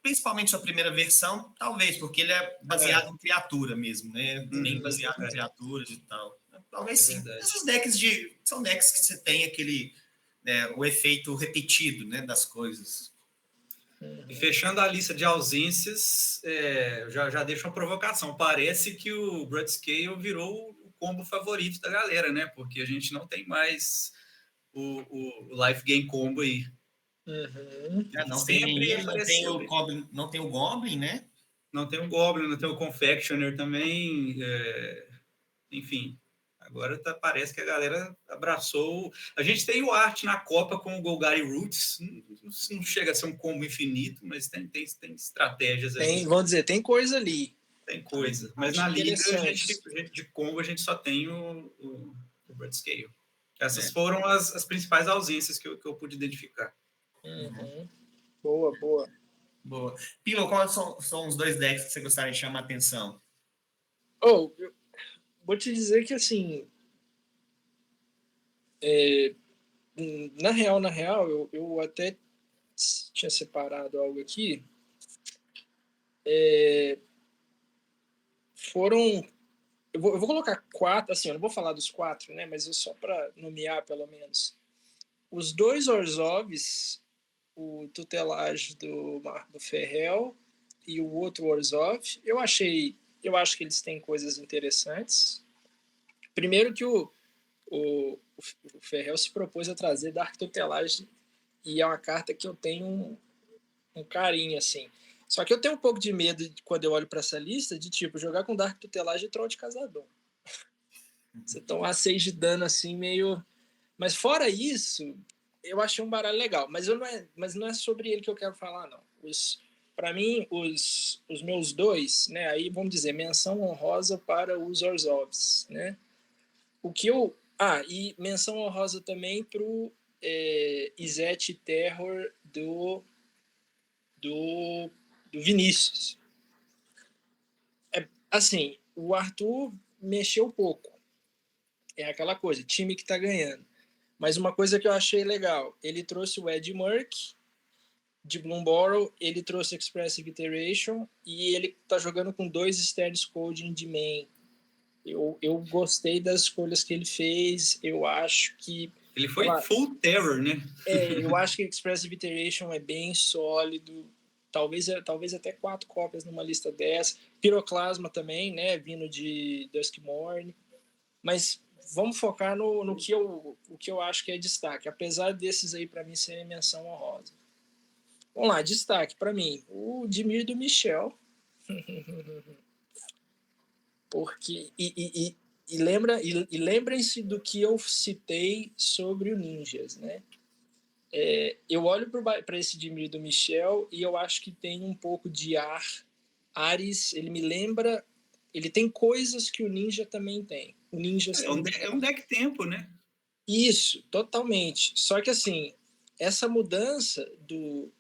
principalmente sua primeira versão, talvez, porque ele é baseado em criatura mesmo, né? Bem baseado em criaturas e tal. Talvez sim. Esses decks são decks que você tem aquele o efeito repetido, né, das coisas. E fechando a lista de ausências, já deixo uma provocação. Parece que o Broadscale virou o combo favorito da galera, né? Porque a gente não tem mais o Life Game Combo aí. Uhum. Não tem o Goblin, né? Não tem o Goblin, não tem o Confectioner também. Enfim, agora parece que a galera abraçou. A gente tem o Art na Copa com o Golgari Roots. Não chega a ser um combo infinito, mas tem estratégias ali. Vamos dizer, tem coisa ali. Tem coisa. Mas na Liga, de combo, a gente só tem o Broadscale. Essas foram as principais ausências que eu pude identificar. Uhum. Boa. Pilo, quais são os 2 decks que você gostaria de chamar a atenção? Eu vou te dizer que, assim, na real, eu até tinha separado algo aqui. Foram... Eu vou colocar 4, assim, eu não vou falar dos 4, né, mas só para nomear, pelo menos. Os 2 Orzhovs, o Tutelage do Ferrell e o outro Orzhov, eu acho que eles têm coisas interessantes. Primeiro que o Ferrell se propôs a trazer Dark Tutelage e é uma carta que eu tenho um carinho, assim. Só que eu tenho um pouco de medo, quando eu olho para essa lista, de tipo, jogar com Dark Tutelagem e Troll de Caçador. Você toma 6 de dano, assim, meio... Mas fora isso, eu achei um baralho legal. Mas não é sobre ele que eu quero falar, não. Para mim, os meus dois, né? Aí, vamos dizer, menção honrosa para os Orzhovs, né? O que eu... e menção honrosa também para o Izzet Terror do Vinícius. Assim, o Arthur mexeu pouco. É aquela coisa, time que tá ganhando. Mas uma coisa que eu achei legal, ele trouxe o Ed Murk de Bloomborough, ele trouxe Expressive Iteration e ele tá jogando com 2 Stairs Coding de main. Eu gostei das escolhas que ele fez, eu acho que... Ele foi full terror, né? Eu acho que Expressive Iteration é bem sólido, talvez até 4 cópias numa lista dessa. Piroclasma também, né, vindo de Duskmourn. Mas vamos focar no que eu acho que é destaque, apesar desses aí para mim serem menção honrosa. Vamos lá, destaque para mim, o Dimir do Michel. Porque lembrem-se do que eu citei sobre o Ninjas, né? Eu olho para esse Dimir do Michel e eu acho que tem um pouco de Ares, ele me lembra, ele tem coisas que o Ninja também tem. O Ninja é um deck tempo, né? Isso, totalmente. Só que assim, essa mudança do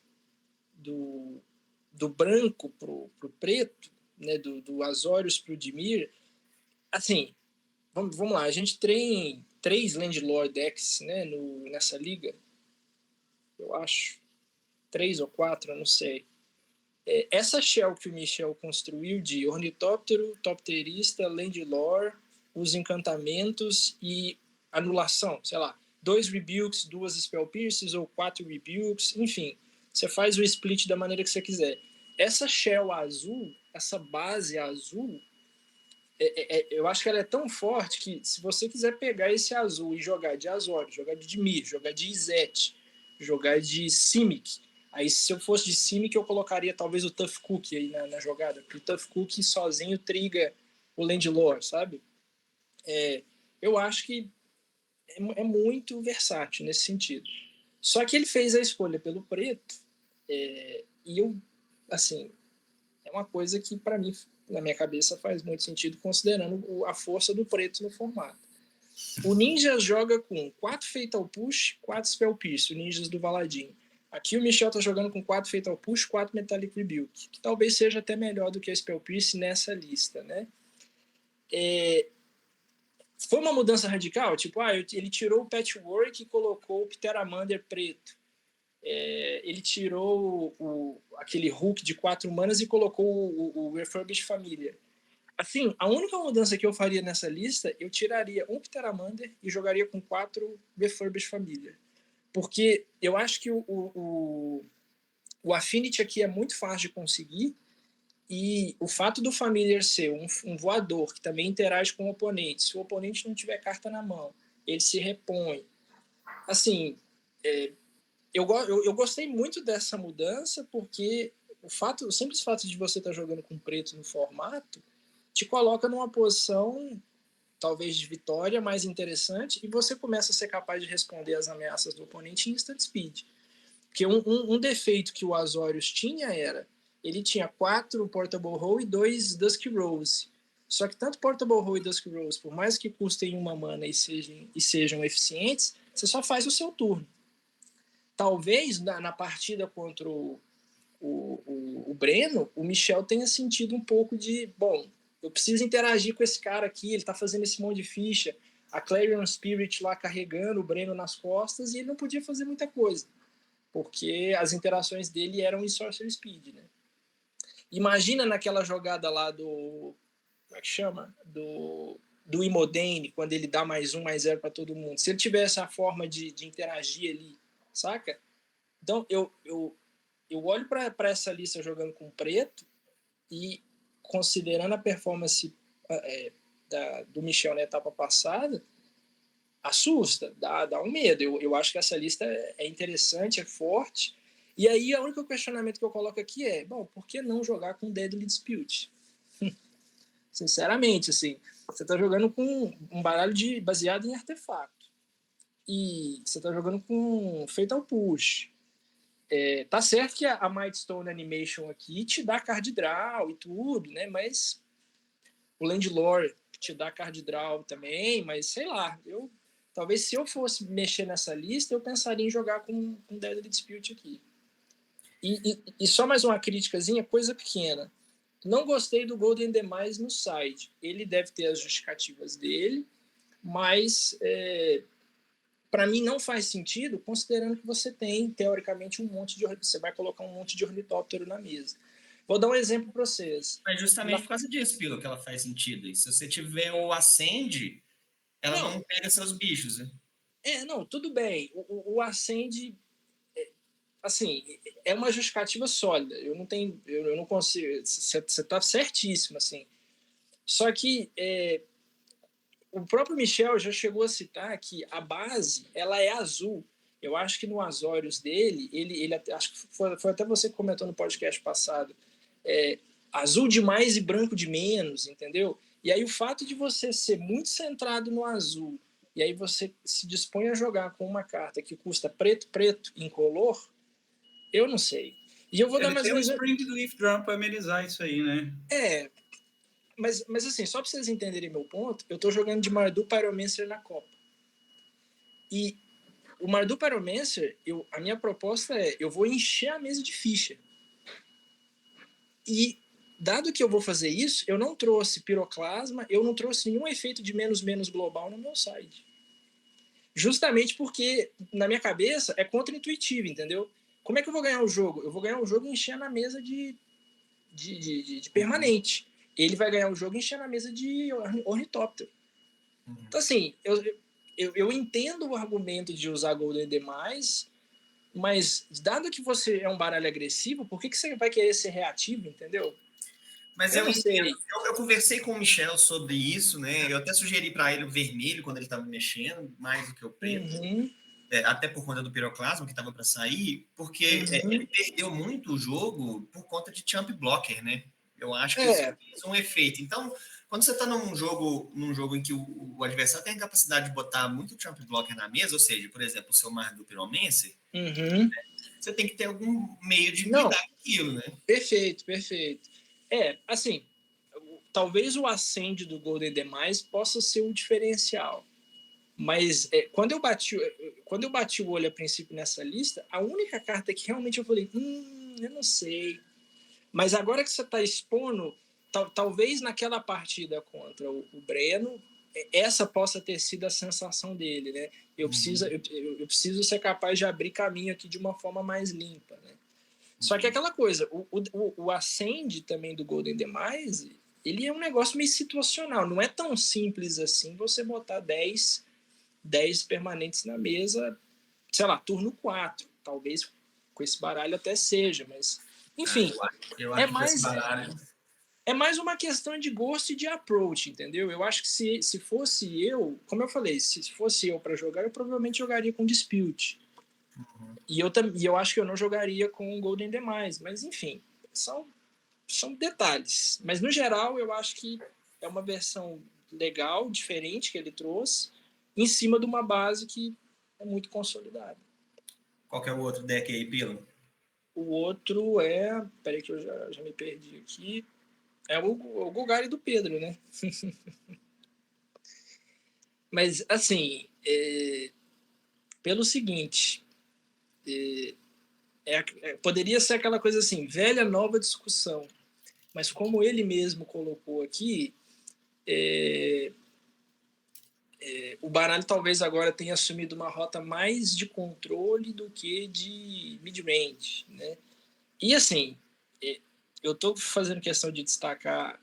branco pro preto, né, do Azorius pro Dimir, assim, vamos lá, a gente tem 3 Landlord decks, né, nessa liga, eu acho, 3 ou 4, eu não sei. Essa shell que o Michel construiu de Ornitóptero, Topterista, Landlord, os encantamentos e anulação, sei lá, 2 Rebukes, 2 Spell Pierces ou 4 Rebukes, enfim, você faz o split da maneira que você quiser. Essa shell azul, essa base azul, eu acho que ela é tão forte que se você quiser pegar esse azul e jogar de Azorius, jogar de Dimir, jogar de Izzet, jogar de Simic, aí se eu fosse de Simic eu colocaria talvez o Tough Cookie aí na jogada, porque o Tough Cookie sozinho triga o Landlord, sabe? Eu acho que é muito versátil nesse sentido. Só que ele fez a escolha pelo preto, e eu, assim, é uma coisa que para mim, na minha cabeça, faz muito sentido considerando a força do preto no formato. O Ninja joga com 4 Fatal Push, 4 Spell Pierce, o Ninjas do Valadin. Aqui o Michel tá jogando com 4 Fatal Push, 4 Metallic Rebuke, que talvez seja até melhor do que a Spell Pierce nessa lista, né? Foi uma mudança radical, tipo, ele tirou o Patchwork e colocou o Pteramander preto. Ele tirou aquele Hulk de 4 manas e colocou o Refurbished Família. Assim, a única mudança que eu faria nessa lista, eu tiraria um Pteramander e jogaria com 4 Refurbished Família. Porque eu acho que o Affinity aqui é muito fácil de conseguir e o fato do Familiar ser um voador que também interage com o oponente, se o oponente não tiver carta na mão, ele se repõe. Assim, eu gostei muito dessa mudança porque o simples fato de você estar jogando com preto no formato te coloca numa posição talvez de vitória mais interessante e você começa a ser capaz de responder às ameaças do oponente em instant speed. Porque um defeito que o Azorius tinha era ele tinha 4 Portable Hole e 2 Dusk Rose. Só que tanto Portable Hole e Dusk Rose, por mais que custem 1 mana e sejam eficientes, você só faz o seu turno. Talvez na partida contra o Breno, o Michel tenha sentido um pouco de, bom, eu preciso interagir com esse cara aqui, ele tá fazendo esse monte de ficha, a Clarion Spirit lá carregando o Breno nas costas, e ele não podia fazer muita coisa, porque as interações dele eram em Sorcery Speed, né? Imagina naquela jogada lá do... Como é que chama? Do Imodane, quando ele dá +1/+0 para todo mundo. Se ele tivesse a forma de interagir ali, saca? Então, eu olho para essa lista jogando com preto e considerando a performance do Michel na etapa passada, assusta, dá um medo. Eu acho que essa lista é interessante, é forte. E aí, o único questionamento que eu coloco aqui é, bom, por que não jogar com Deadly Dispute? Sinceramente, assim, você está jogando com um baralho baseado em artefato. E você está jogando com Fatal Push. Tá certo que a Mightstone Animation aqui te dá card draw e tudo, né? Mas o Landlore te dá card draw também, mas sei lá, talvez se eu fosse mexer nessa lista, eu pensaria em jogar com Deadly Dispute aqui. E só mais uma criticazinha, coisa pequena. Não gostei do Golden Demise no side. Ele deve ter as justificativas dele, mas para mim não faz sentido, considerando que você tem, teoricamente, você vai colocar um monte de ornitóptero na mesa. Vou dar um exemplo para vocês. Mas justamente por causa disso, Pilo, que ela faz sentido. E se você tiver o Ascend, ela não pega seus bichos, né? Não, tudo bem. O Ascend, assim, é uma justificativa sólida. Eu não consigo. Você está certíssimo, assim. Só que o próprio Michel já chegou a citar que a base ela é azul. Eu acho que no Azorius dele, ele acho que foi até você que comentou no podcast passado, azul de mais e branco de menos, entendeu? E aí o fato de você ser muito centrado no azul, e aí você se dispõe a jogar com uma carta que custa preto incolor, eu não sei. E eu vou dar mais um exemplo. Tem o Springleaf Drum para amenizar isso aí, né? Mas assim, só para vocês entenderem meu ponto, eu estou jogando de Mardu Pyromancer na Copa. E o Mardu Pyromancer, a minha proposta eu vou encher a mesa de ficha. E dado que eu vou fazer isso, eu não trouxe piroclasma, eu não trouxe nenhum efeito de menos global no meu side. Justamente porque, na minha cabeça, é contra-intuitivo, entendeu? Como é que eu vou ganhar o jogo? Eu vou ganhar o jogo enchendo a mesa de permanente. Ele vai ganhar o jogo enchendo a mesa de ornitóptero. Então, assim, eu entendo o argumento de usar Golden demais, mas dado que você é um baralho agressivo, por que você vai querer ser reativo, entendeu? Mas eu conversei com o Michel sobre isso, né? Eu até sugeri para ele o vermelho quando ele estava mexendo, mais do que o preto. Até por conta do piroclasma que estava para sair, porque ele perdeu muito o jogo por conta de champ blocker, né? Eu acho que isso fez um efeito. Então, quando você está num jogo em que o adversário tem a capacidade de botar muito champ blocker na mesa, ou seja, por exemplo, o seu Mardu Pyromancer, né, você tem que ter algum meio de lidar com aquilo, né? Perfeito. Assim, talvez o Ascend do Golden Demais possa ser um diferencial. Mas quando eu bati o olho a princípio nessa lista, a única carta que realmente eu falei, eu não sei. Mas agora que você está expondo, talvez naquela partida contra o Breno, essa possa ter sido a sensação dele, né? Eu preciso ser capaz de abrir caminho aqui de uma forma mais limpa, né? Só que aquela coisa, o Ascend também do Golden Demise, ele é um negócio meio situacional. Não é tão simples assim você botar 10 permanentes na mesa, sei lá, turno 4. Talvez com esse baralho até seja, mas enfim, eu acho que esse baralho é mais uma questão de gosto e de approach, entendeu? Eu acho que se fosse eu, como eu falei, se fosse eu para jogar, eu provavelmente jogaria com Dispute. E eu acho que eu não jogaria com Golden Demais, mas enfim, são detalhes. Mas no geral, eu acho que é uma versão legal, diferente que ele trouxe, em cima de uma base que é muito consolidada. Qual que é o outro deck aí, Pilo? O outro é... Peraí que eu já me perdi aqui. É o Golgari do Pedro, né? Mas, assim, pelo seguinte, poderia ser aquela coisa assim, velha, nova discussão. Mas como ele mesmo colocou aqui, o baralho talvez agora tenha assumido uma rota mais de controle do que de mid-range, né? E assim, eu estou fazendo questão de destacar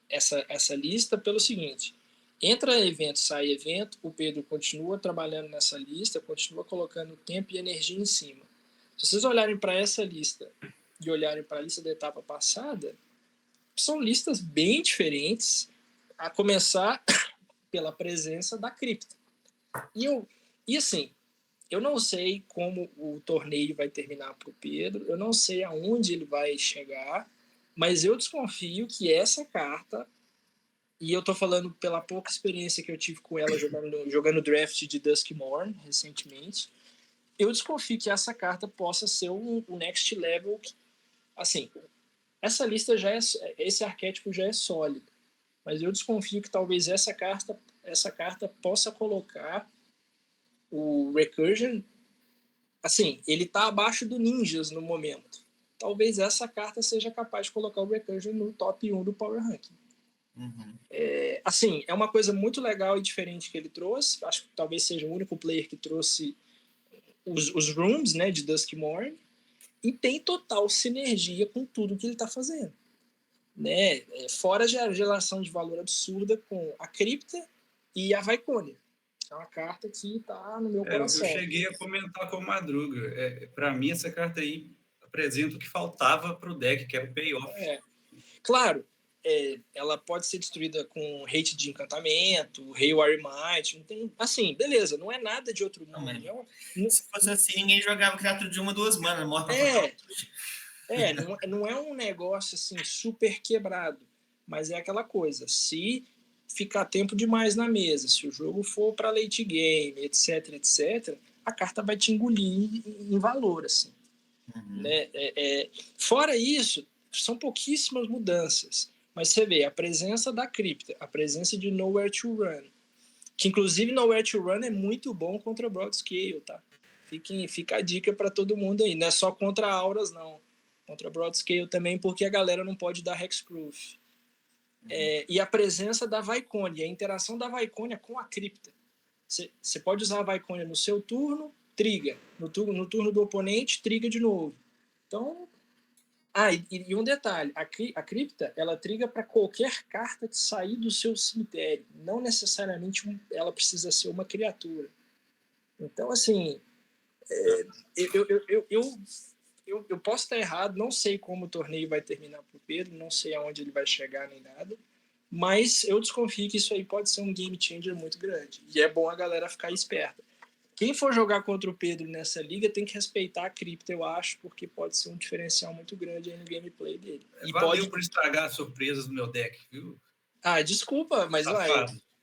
essa lista pelo seguinte: entra evento, sai evento, o Pedro continua trabalhando nessa lista, continua colocando tempo e energia em cima. Se vocês olharem para essa lista e olharem para a lista da etapa passada, são listas bem diferentes, a começar pela presença da cripta. E assim, eu não sei como o torneio vai terminar para o Pedro, eu não sei aonde ele vai chegar, mas eu desconfio que essa carta, e eu estou falando pela pouca experiência que eu tive com ela jogando draft de Duskmourn recentemente, eu desconfio que essa carta possa ser o next level. Assim, essa lista esse arquétipo já é sólido, mas eu desconfio que talvez essa carta possa colocar o Recursion, assim, ele está abaixo do Ninjas no momento. Talvez essa carta seja capaz de colocar o Recursion no top 1 do Power Ranking. Uhum. Assim, é uma coisa muito legal e diferente que ele trouxe. Acho que talvez seja o único player que trouxe os rooms, né, de Duskmourn, e tem total sinergia com tudo que ele está fazendo. Né? Fora a geração de valor absurda com a cripta e a Viconia. É uma carta que está no meu coração. Eu cheguei a comentar com o Madruga. Para mim, essa carta aí apresenta o que faltava para o deck, que era o payoff. Claro, ela pode ser destruída com hate de encantamento, Haywire Might, não tem, assim, beleza, não é nada de outro mundo. Se fosse assim, ninguém jogava criatura de 1 ou 2 manas, morta. Não é um negócio assim super quebrado, mas é aquela coisa, se ficar tempo demais na mesa, se o jogo for para late game, etc, a carta vai te engolir em valor, assim. Uhum. Né? Fora isso, são pouquíssimas mudanças, mas você vê a presença da cripta, a presença de Nowhere to Run, que inclusive Nowhere to Run é muito bom contra Broadscale, tá? Fica a dica para todo mundo aí, não é só contra auras, não. Contra Broadscale também, porque a galera não pode dar Hexproof. E a presença da Viconia, a interação da Viconia com a cripta. Você pode usar a Viconia no seu turno, triga. No turno do oponente, triga de novo. Então, e um detalhe, a cripta, ela triga para qualquer carta que sair do seu cemitério. Não necessariamente ela precisa ser uma criatura. Então, assim, eu posso estar errado, não sei como o torneio vai terminar para o Pedro, não sei aonde ele vai chegar nem nada, mas eu desconfio que isso aí pode ser um game changer muito grande. E é bom a galera ficar esperta. Quem for jogar contra o Pedro nessa liga tem que respeitar a cripta, eu acho, porque pode ser um diferencial muito grande aí no gameplay dele. Valeu por estragar as surpresas do meu deck, viu? Desculpa, mas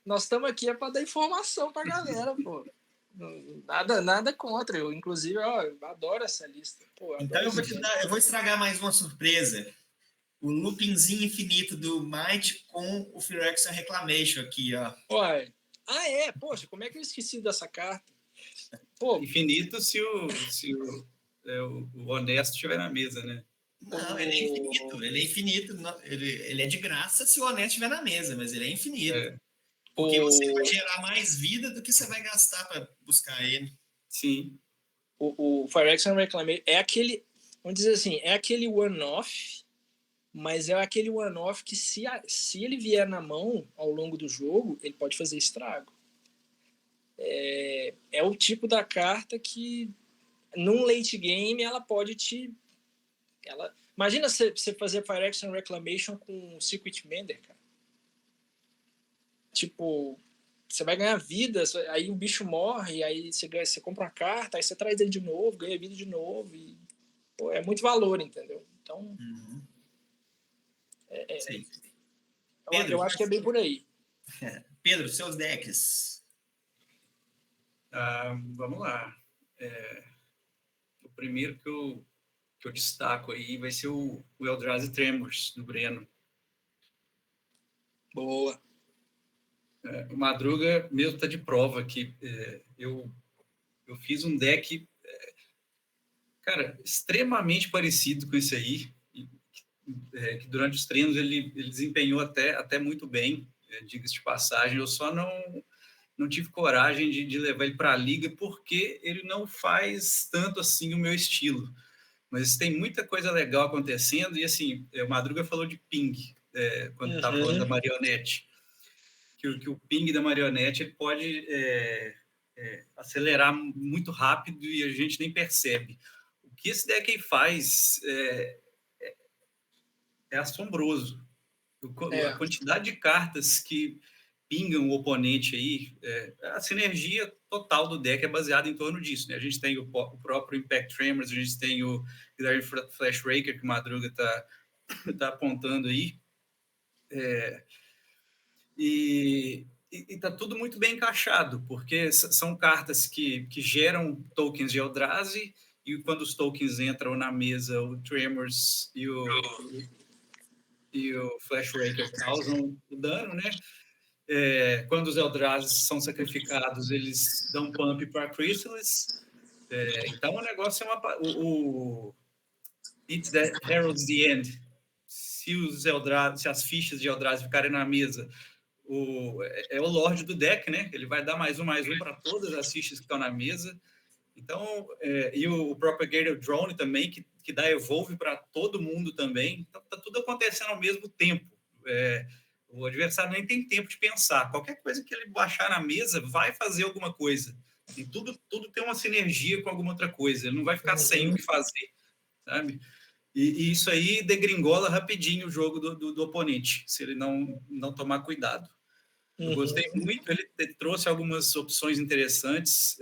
nós estamos aqui para dar informação para a galera, pô. Nada contra. Eu, inclusive, eu adoro essa lista. Pô, então eu vou estragar mais uma surpresa. O loopingzinho infinito do Might com o Phyrexian Reclamation aqui, ó. Uai. Poxa, como é que eu esqueci dessa carta? Pô, infinito se o honesto estiver na mesa, né? Não, ele é infinito. Ele é infinito. Ele é de graça se o honesto estiver na mesa, mas ele é infinito. Porque você vai gerar mais vida do que você vai gastar para buscar ele. Sim. O Phyrexian Reclamation é aquele, vamos dizer assim, é aquele one-off, mas é aquele one-off que se ele vier na mão ao longo do jogo, ele pode fazer estrago. É o tipo da carta que num late game ela pode imagina você fazer Phyrexian Reclamation com Secret Mender, cara. Tipo, você vai ganhar vida, aí o bicho morre, aí você compra uma carta, aí você traz ele de novo, ganha vida de novo, e pô, é muito valor, entendeu? Então, Pedro, eu acho que é bem por aí. Pedro, seus decks. Vamos lá. O primeiro que eu destaco aí vai ser o Eldrazi Tremors, do Breno. Boa. O Madruga mesmo está de prova que eu fiz um deck, cara, extremamente parecido com esse aí, que durante os treinos ele desempenhou até muito bem, diga-se de passagem. Eu só não tive coragem de levar ele para a liga, porque ele não faz tanto assim o meu estilo. Mas tem muita coisa legal acontecendo, e assim, o Madruga falou de ping, quando estava falando da marionete, que o ping da marionete ele pode acelerar muito rápido e a gente nem percebe. O que esse deck aí faz é assombroso. A quantidade de cartas que pingam o oponente aí, a sinergia total do deck é baseada em torno disso, né? A gente tem o próprio Impact Tremors, a gente tem o Guardian Flash Raker, que o Madruga tá apontando aí, e tá tudo muito bem encaixado, porque são cartas que geram tokens de Eldrazi, e quando os tokens entram na mesa, o Tremors e o Flash Raker causam o dano, né? Quando os Eldrazi são sacrificados, eles dão pump para Chrysalis. Então o negócio é It That Heralds the End. Se as fichas de Eldrazi ficarem na mesa, é o Lorde do deck, né? Ele vai dar +1/+1 para todas as fichas que estão na mesa. Então, e o Propagator Drone também, que dá evolve para todo mundo também. Então, tá tudo acontecendo ao mesmo tempo. O adversário nem tem tempo de pensar. Qualquer coisa que ele baixar na mesa vai fazer alguma coisa. E tudo tem uma sinergia com alguma outra coisa. Ele não vai ficar sem o que fazer, sabe? E isso aí degringola rapidinho o jogo do oponente, se ele não tomar cuidado. Eu gostei muito. Ele trouxe algumas opções interessantes,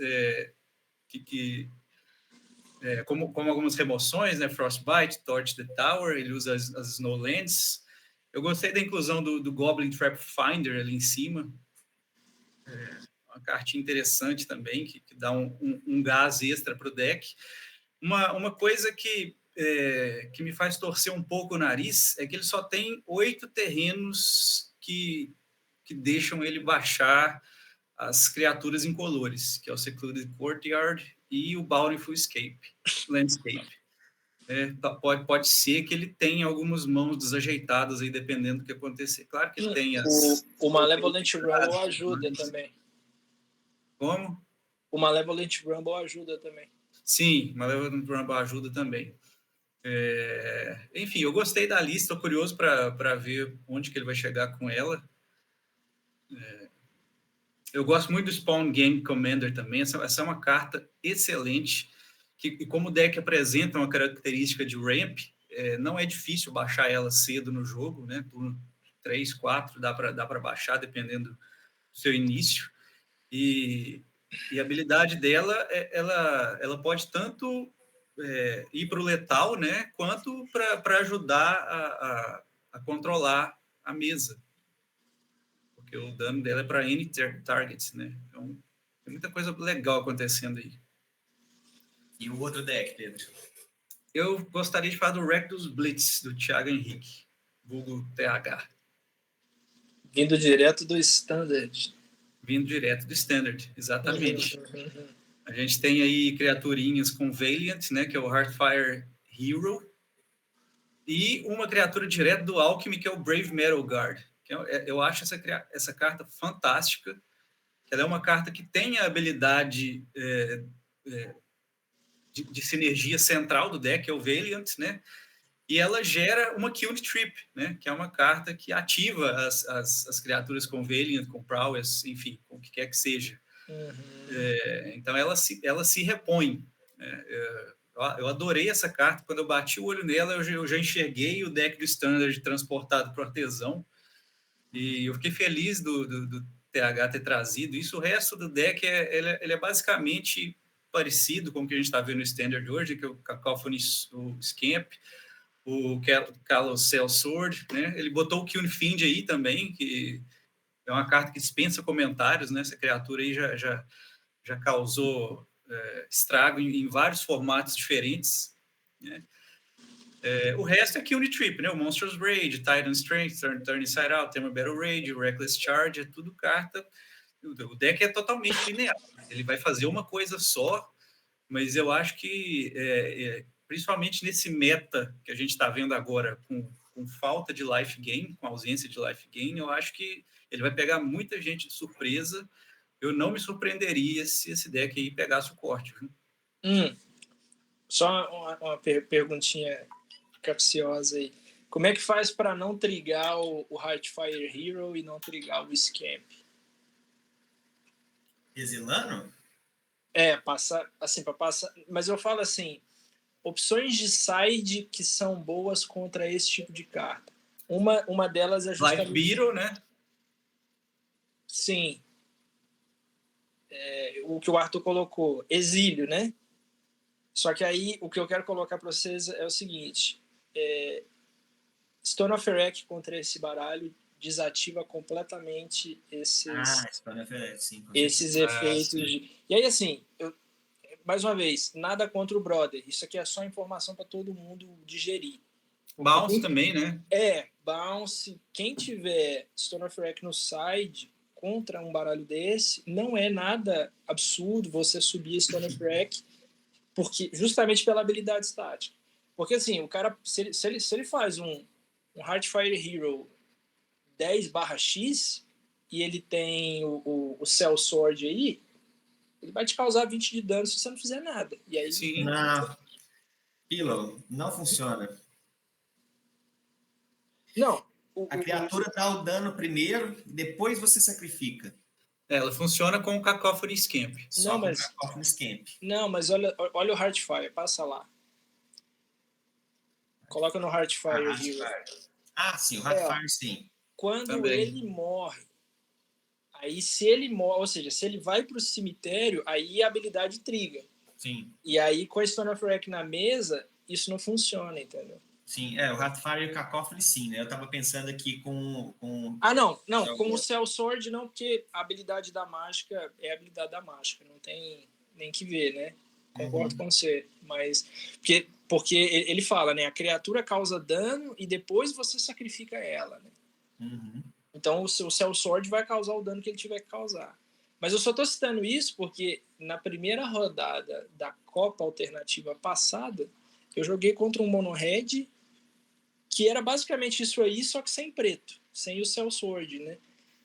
como algumas remoções, né? Frostbite, Torch the Tower, ele usa as Snowlands. Eu gostei da inclusão do Goblin Trap Finder ali em cima. Uma cartinha interessante também, que dá um gás extra para o deck. Uma coisa que me faz torcer um pouco o nariz é que ele só tem 8 terrenos que deixam ele baixar as criaturas incolores, que é o Secluded Courtyard e o Bountiful Landscape. Pode ser que ele tenha algumas mãos desajeitadas aí, dependendo do que acontecer. Claro que ele tem o Malevolent Rumble ajuda também. Como? O Malevolent Rumble ajuda também. Sim, o Malevolent Rumble ajuda também. Enfim, eu gostei da lista, estou curioso para ver onde que ele vai chegar com ela. Eu gosto muito do Spawn Gang Commander também. Essa é uma carta excelente, que como o deck apresenta uma característica de ramp, não é difícil baixar ela cedo no jogo, né? Turno 3, 4, dá para baixar, dependendo do seu início. E a habilidade dela, ela pode tanto ir para o letal, né? Quanto para ajudar a controlar a mesa. Porque o dano dela é para any targets, né? Então, tem muita coisa legal acontecendo aí. E o outro deck, Pedro? Eu gostaria de falar do Reckless Blitz, do Thiago Henrique, vulgo TH. Vindo direto do Standard. Vindo direto do Standard, exatamente. A gente tem aí criaturinhas com Valiant, né? Que é o Heartfire Hero. E uma criatura direto do Alchemy, que é o Brave Metal Guard. Eu acho essa carta fantástica. Ela é uma carta que tem a habilidade de sinergia central do deck, que é o Valiant, né? E ela gera uma Killed Trip, né? Que é uma carta que ativa as criaturas com Valiant, com Prowess, enfim, com o que quer que seja. Então ela se repõe. Eu adorei essa carta. Quando eu bati o olho nela, eu já enxerguei o deck do Standard transportado para o Artesão. E eu fiquei feliz do TH ter trazido isso. O resto do deck ele é basicamente parecido com o que a gente está vendo no Standard hoje, que é o Cacophony, o Scamp, o Kalos Sellsword, né? Ele botou o Kyun-Find aí também, que é uma carta que dispensa comentários, né? Essa criatura aí já causou estrago em vários formatos diferentes, né? O resto é Killed Trip, né? O Monstrous Rage, Titan Strength, Turn Inside Out, Temur Battle Rage, Reckless Charge, é tudo carta. O deck é totalmente linear. Ele vai fazer uma coisa só, mas eu acho que, principalmente nesse meta que a gente está vendo agora, com falta de life gain, com ausência de life gain, eu acho que ele vai pegar muita gente de surpresa. Eu não me surpreenderia se esse deck aí pegasse o corte. Viu? Só uma perguntinha capciosa aí. Como é que faz para não trigar o Heartfire Hero e não trigar o Scamp? Exilando? Passar, assim, para passar. Mas eu falo assim, opções de side que são boas contra esse tipo de carta. Uma delas é justamente... Life Beetle, né? assim, o que o Arthur colocou, exílio, né? Só que aí o que eu quero colocar para vocês é o seguinte: Stone of Wreck contra esse baralho desativa completamente Stone of Wreck, sim, esses efeitos. E aí, assim, mais uma vez, nada contra o brother. Isso aqui é só informação para todo mundo digerir. Bounce também, né? Bounce. Quem tiver Stone of Wreck no side contra um baralho desse, não é nada absurdo você subir Stone of Wreck, porque, justamente pela habilidade estática. Porque, assim, o cara, se ele faz um Heartfire Hero 10/X e ele tem o Cell Sword aí, ele vai te causar 20 de dano se você não fizer nada. E aí, sim. Não, Pillow, não funciona. Não. A criatura dá o dano primeiro, depois você sacrifica. Ela funciona com o Cacophony Scamp. Só com o Cacophony Scamp. Não, mas olha o Heartfire, passa lá. Coloca no Heartfire Hero. Sim, o Heartfire sim. Quando também ele morre, aí se ele morre, ou seja, se ele vai para o cemitério, aí a habilidade triga. Sim. E aí com a Stone of Wreck na mesa, isso não funciona, entendeu? Sim, o Heartfire e o Cacophony sim, né? Eu tava pensando aqui com... Não, com o Cell Sword não, porque a habilidade da mágica é a habilidade da mágica, não tem nem que ver, né? Concordo com você, mas... Porque ele fala, né? A criatura causa dano e depois você sacrifica ela, né? Então o Cell Sword vai causar o dano que ele tiver que causar. Mas eu só tô citando isso porque na primeira rodada da Copa Alternativa passada, eu joguei contra um Mono Red que era basicamente isso aí, só que sem preto, sem o Cell Sword, né?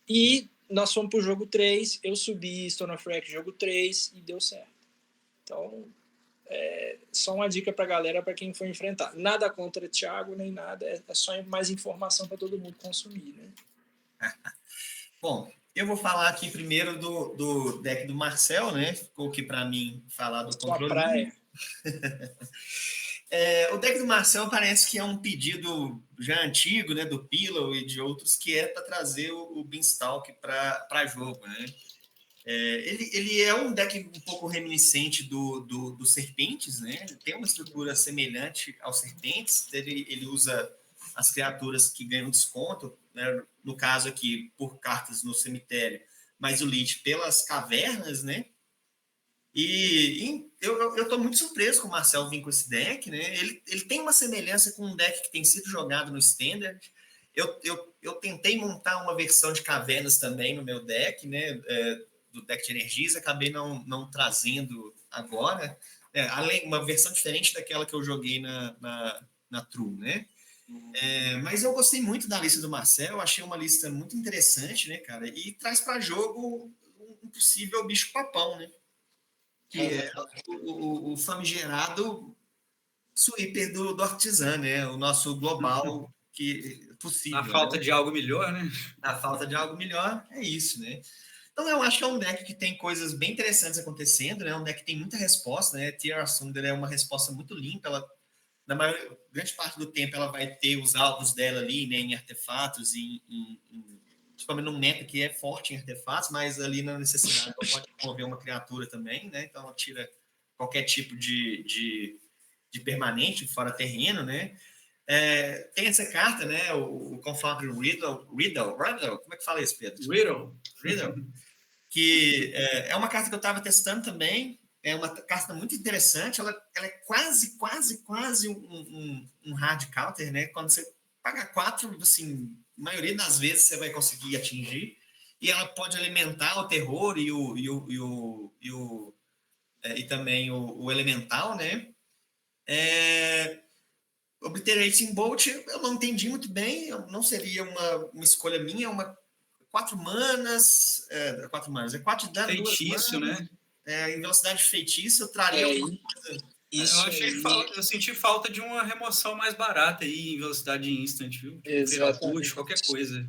E nós fomos pro jogo 3, eu subi Stone of Wreck jogo 3 e deu certo. Então, só uma dica pra galera, para quem for enfrentar. Nada contra o Thiago, nem nada, é só mais informação para todo mundo consumir, né? Bom, eu vou falar aqui primeiro do deck do Marcel, né? Ficou aqui para mim falar do controle. O deck do Marcel parece que é um pedido já antigo, né, do Pillow e de outros, que é para trazer o Beanstalk para jogo, né? Ele é um deck um pouco reminiscente do Serpentes, né? Ele tem uma estrutura semelhante ao Serpentes. Ele usa as criaturas que ganham desconto, né? No caso aqui, por cartas no cemitério, mas o Lich pelas cavernas, né? E eu estou muito surpreso com o Marcel vir com esse deck, né? Ele tem uma semelhança com um deck que tem sido jogado no Standard. Eu tentei montar uma versão de cavernas também no meu deck, né? Do deck de energias, acabei não trazendo agora. Além, uma versão diferente daquela que eu joguei na True, né? Mas eu gostei muito da lista do Marcel, achei uma lista muito interessante, né, cara? E traz para jogo um possível bicho-papão, né? Que é o famigerado sweeper do Artisan, né? O nosso global possível. Na falta de algo melhor, né? Na falta de algo melhor, é isso, né? Então eu acho que é um deck que tem coisas bem interessantes acontecendo, né? Um deck que tem muita resposta, né? Tear Asunder é uma resposta muito limpa, ela, grande parte do tempo ela vai ter os alvos dela ali, né? Em artefatos, principalmente num meta que é forte em artefatos, mas ali na necessidade ela pode mover uma criatura também, né? Então ela tira qualquer tipo de permanente fora terreno, né? Tem essa carta, né? O Confounded Riddle, como é que fala isso, Pedro? Riddle, que é uma carta que eu estava testando também, é uma carta muito interessante, ela é quase um hard counter, né? Quando você paga 4, assim, a maioria das vezes você vai conseguir atingir, e ela pode alimentar o terror e também o elemental, né? Obliterating Bolt, eu não entendi muito bem, não seria uma escolha minha, 4 manas, 4 de dano, feitiço, 2 manas, né? Em velocidade de feitiço, eu traria alguma coisa. Eu senti falta de uma remoção mais barata aí em velocidade instant, viu? Exatamente. Qualquer coisa.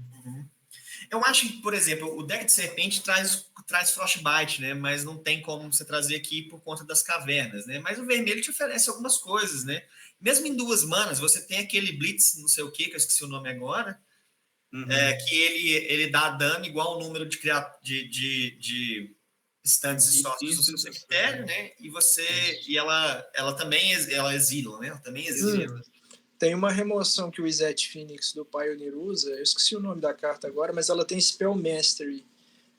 Eu acho que, por exemplo, o deck de serpente traz Frostbite, né? Mas não tem como você trazer aqui por conta das cavernas, né? Mas o vermelho te oferece algumas coisas, né? Mesmo em 2 manas, você tem aquele Blitz, não sei o que eu esqueci o nome agora, que ele dá dano igual ao número de stands e sócios do seu cemitério, né? E ela também ela exila, né? Ela também exila. Tem uma remoção que o Izzet Phoenix do Pioneer usa, eu esqueci o nome da carta agora, mas ela tem Spell Mastery.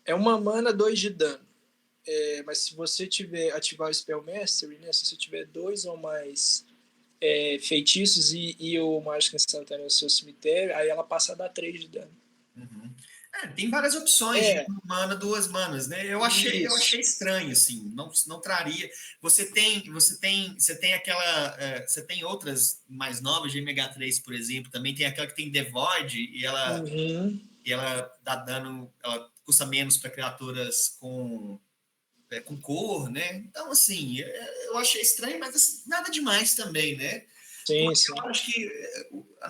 É uma mana 2 de dano. Mas se você ativar o Spell Mastery, né? Se você tiver 2 ou mais feitiços e o mágica instantânea no seu cemitério, aí ela passa a dar 3 de dano. Tem várias opções de 1 mana, 2 manas, né? Eu achei estranho, assim, não traria. Você tem aquela, você tem outras mais novas, de MH3, por exemplo, também tem aquela que tem The Void e ela dá dano, ela custa menos para criaturas com cor, né? Então, assim, eu achei estranho, mas assim, nada demais também, né? Sim. Eu acho que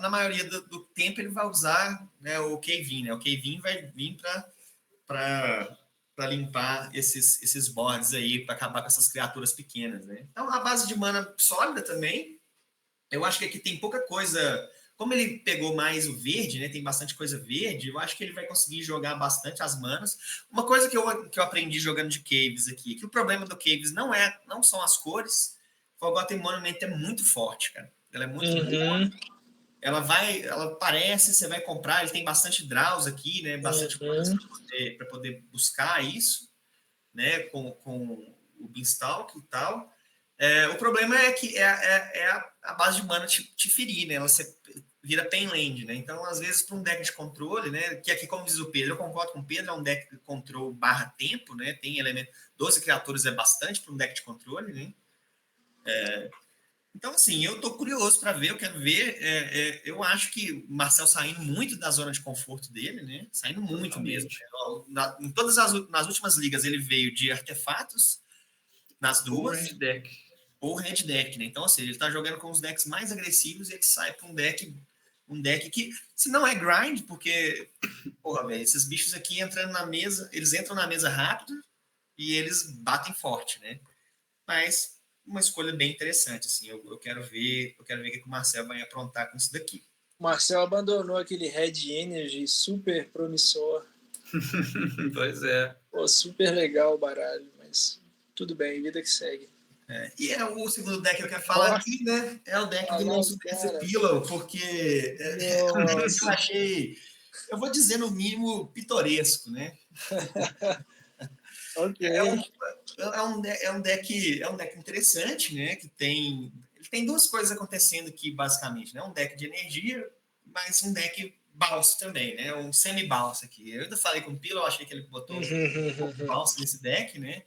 na maioria do tempo ele vai usar, né, o Kevin, né? O Kevin vai vir para limpar esses boards aí, para acabar com essas criaturas pequenas, né? Então, a base de mana sólida também. Eu acho que aqui tem pouca coisa. Como ele pegou mais o verde, né? Tem bastante coisa verde. Eu acho que ele vai conseguir jogar bastante as manas. Uma coisa que eu aprendi jogando de Caves aqui, que o problema do Caves não são as cores. Forgotten Monument é muito forte, cara. Ela é muito boa. Ela parece, você vai comprar, ele tem bastante draws aqui, né? Bastante coisas para poder buscar isso, né? Com o Beanstalk e tal. O problema é que a base de mana te ferir, né? Você vira Painland, né? Então, às vezes, para um deck de controle, né? Que aqui, como diz o Pedro, eu concordo com o Pedro, é um deck de controle /tempo, né? Tem elemento. 12 criaturas é bastante para um deck de controle, né? Então, assim, eu tô curioso para ver, eu quero ver. Eu acho que o Marcel saindo muito da zona de conforto dele, né? Saindo muito mesmo. Em nas últimas ligas, ele veio de artefatos, nas duas. Ou red deck, né? Então, assim, ele tá jogando com os decks mais agressivos e ele sai para um deck que, se não é grind, porque, porra, velho, esses bichos aqui entrando na mesa, eles entram na mesa rápido e eles batem forte, né? Mas uma escolha bem interessante, assim, eu quero ver o que o Marcel vai aprontar com isso daqui. O Marcel abandonou aquele Red Energy super promissor. Pois é. Pô, super legal o baralho, mas tudo bem, vida que segue. E o segundo deck que eu quero falar aqui, né? É o deck do nosso Pillow, porque eu achei, eu vou dizer no mínimo, pitoresco, né? Okay. É um deck interessante, né? Ele tem duas coisas acontecendo aqui, basicamente, né? Um deck de energia, mas um deck bounce também, né? Um semi-bounce aqui. Eu ainda falei com o Pillow, achei que ele botou um bounce nesse deck, né?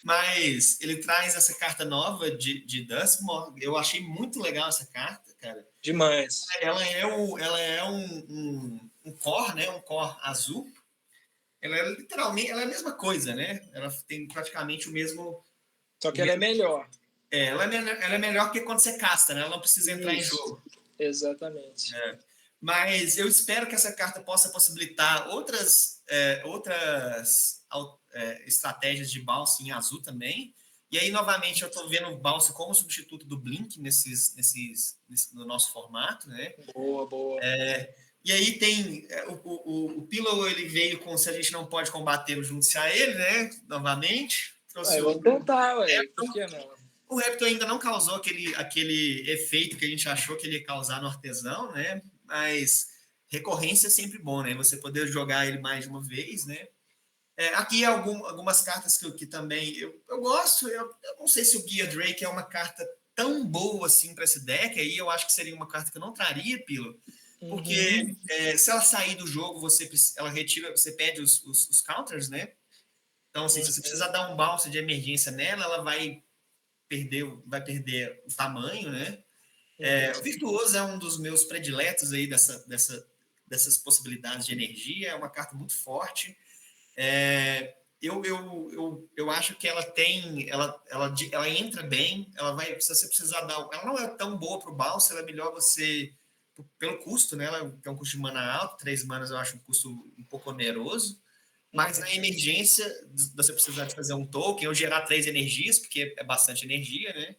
Mas ele traz essa carta nova de Duskmoor. Eu achei muito legal essa carta, cara. Demais. Ela é um core, né? Um core azul. Ela é literalmente a mesma coisa, né? Ela tem praticamente o mesmo. Só que ela é melhor. Ela é melhor que quando você casta, né? Ela não precisa entrar em jogo. Exatamente. Mas eu espero que essa carta possa possibilitar outras estratégias de bounce em azul também. E aí, novamente, eu estou vendo o bounce como substituto do Blink no nosso formato, né? Boa. E aí tem o Pillow, ele veio com se a gente não pode combater, junte-se a ele, né? Novamente. Vamos tentar, por que não? O Raptor ainda não causou aquele efeito que a gente achou que ele ia causar no artesão, né? Mas recorrência é sempre bom, né? Você poder jogar ele mais de uma vez, né? Aqui algumas cartas que também eu gosto. Eu não sei se o Gear Drake é uma carta tão boa assim para esse deck. Aí eu acho que seria uma carta que eu não traria, Pilo. Porque se ela sair do jogo, ela retira, você perde os counters, né? Então, assim, se você precisar dar um bounce de emergência nela, ela vai perder o tamanho, né? O Virtuoso é um dos meus prediletos aí dessas possibilidades de energia. É uma carta muito forte. Eu acho que ela entra bem. Se você precisar ela não é tão boa para o bounce, ela é melhor você pelo custo, né? Ela tem um custo de mana alto, 3 manas eu acho um custo um pouco oneroso. Mas na emergência, você precisar de fazer um token ou gerar 3 energias, porque é bastante energia, né?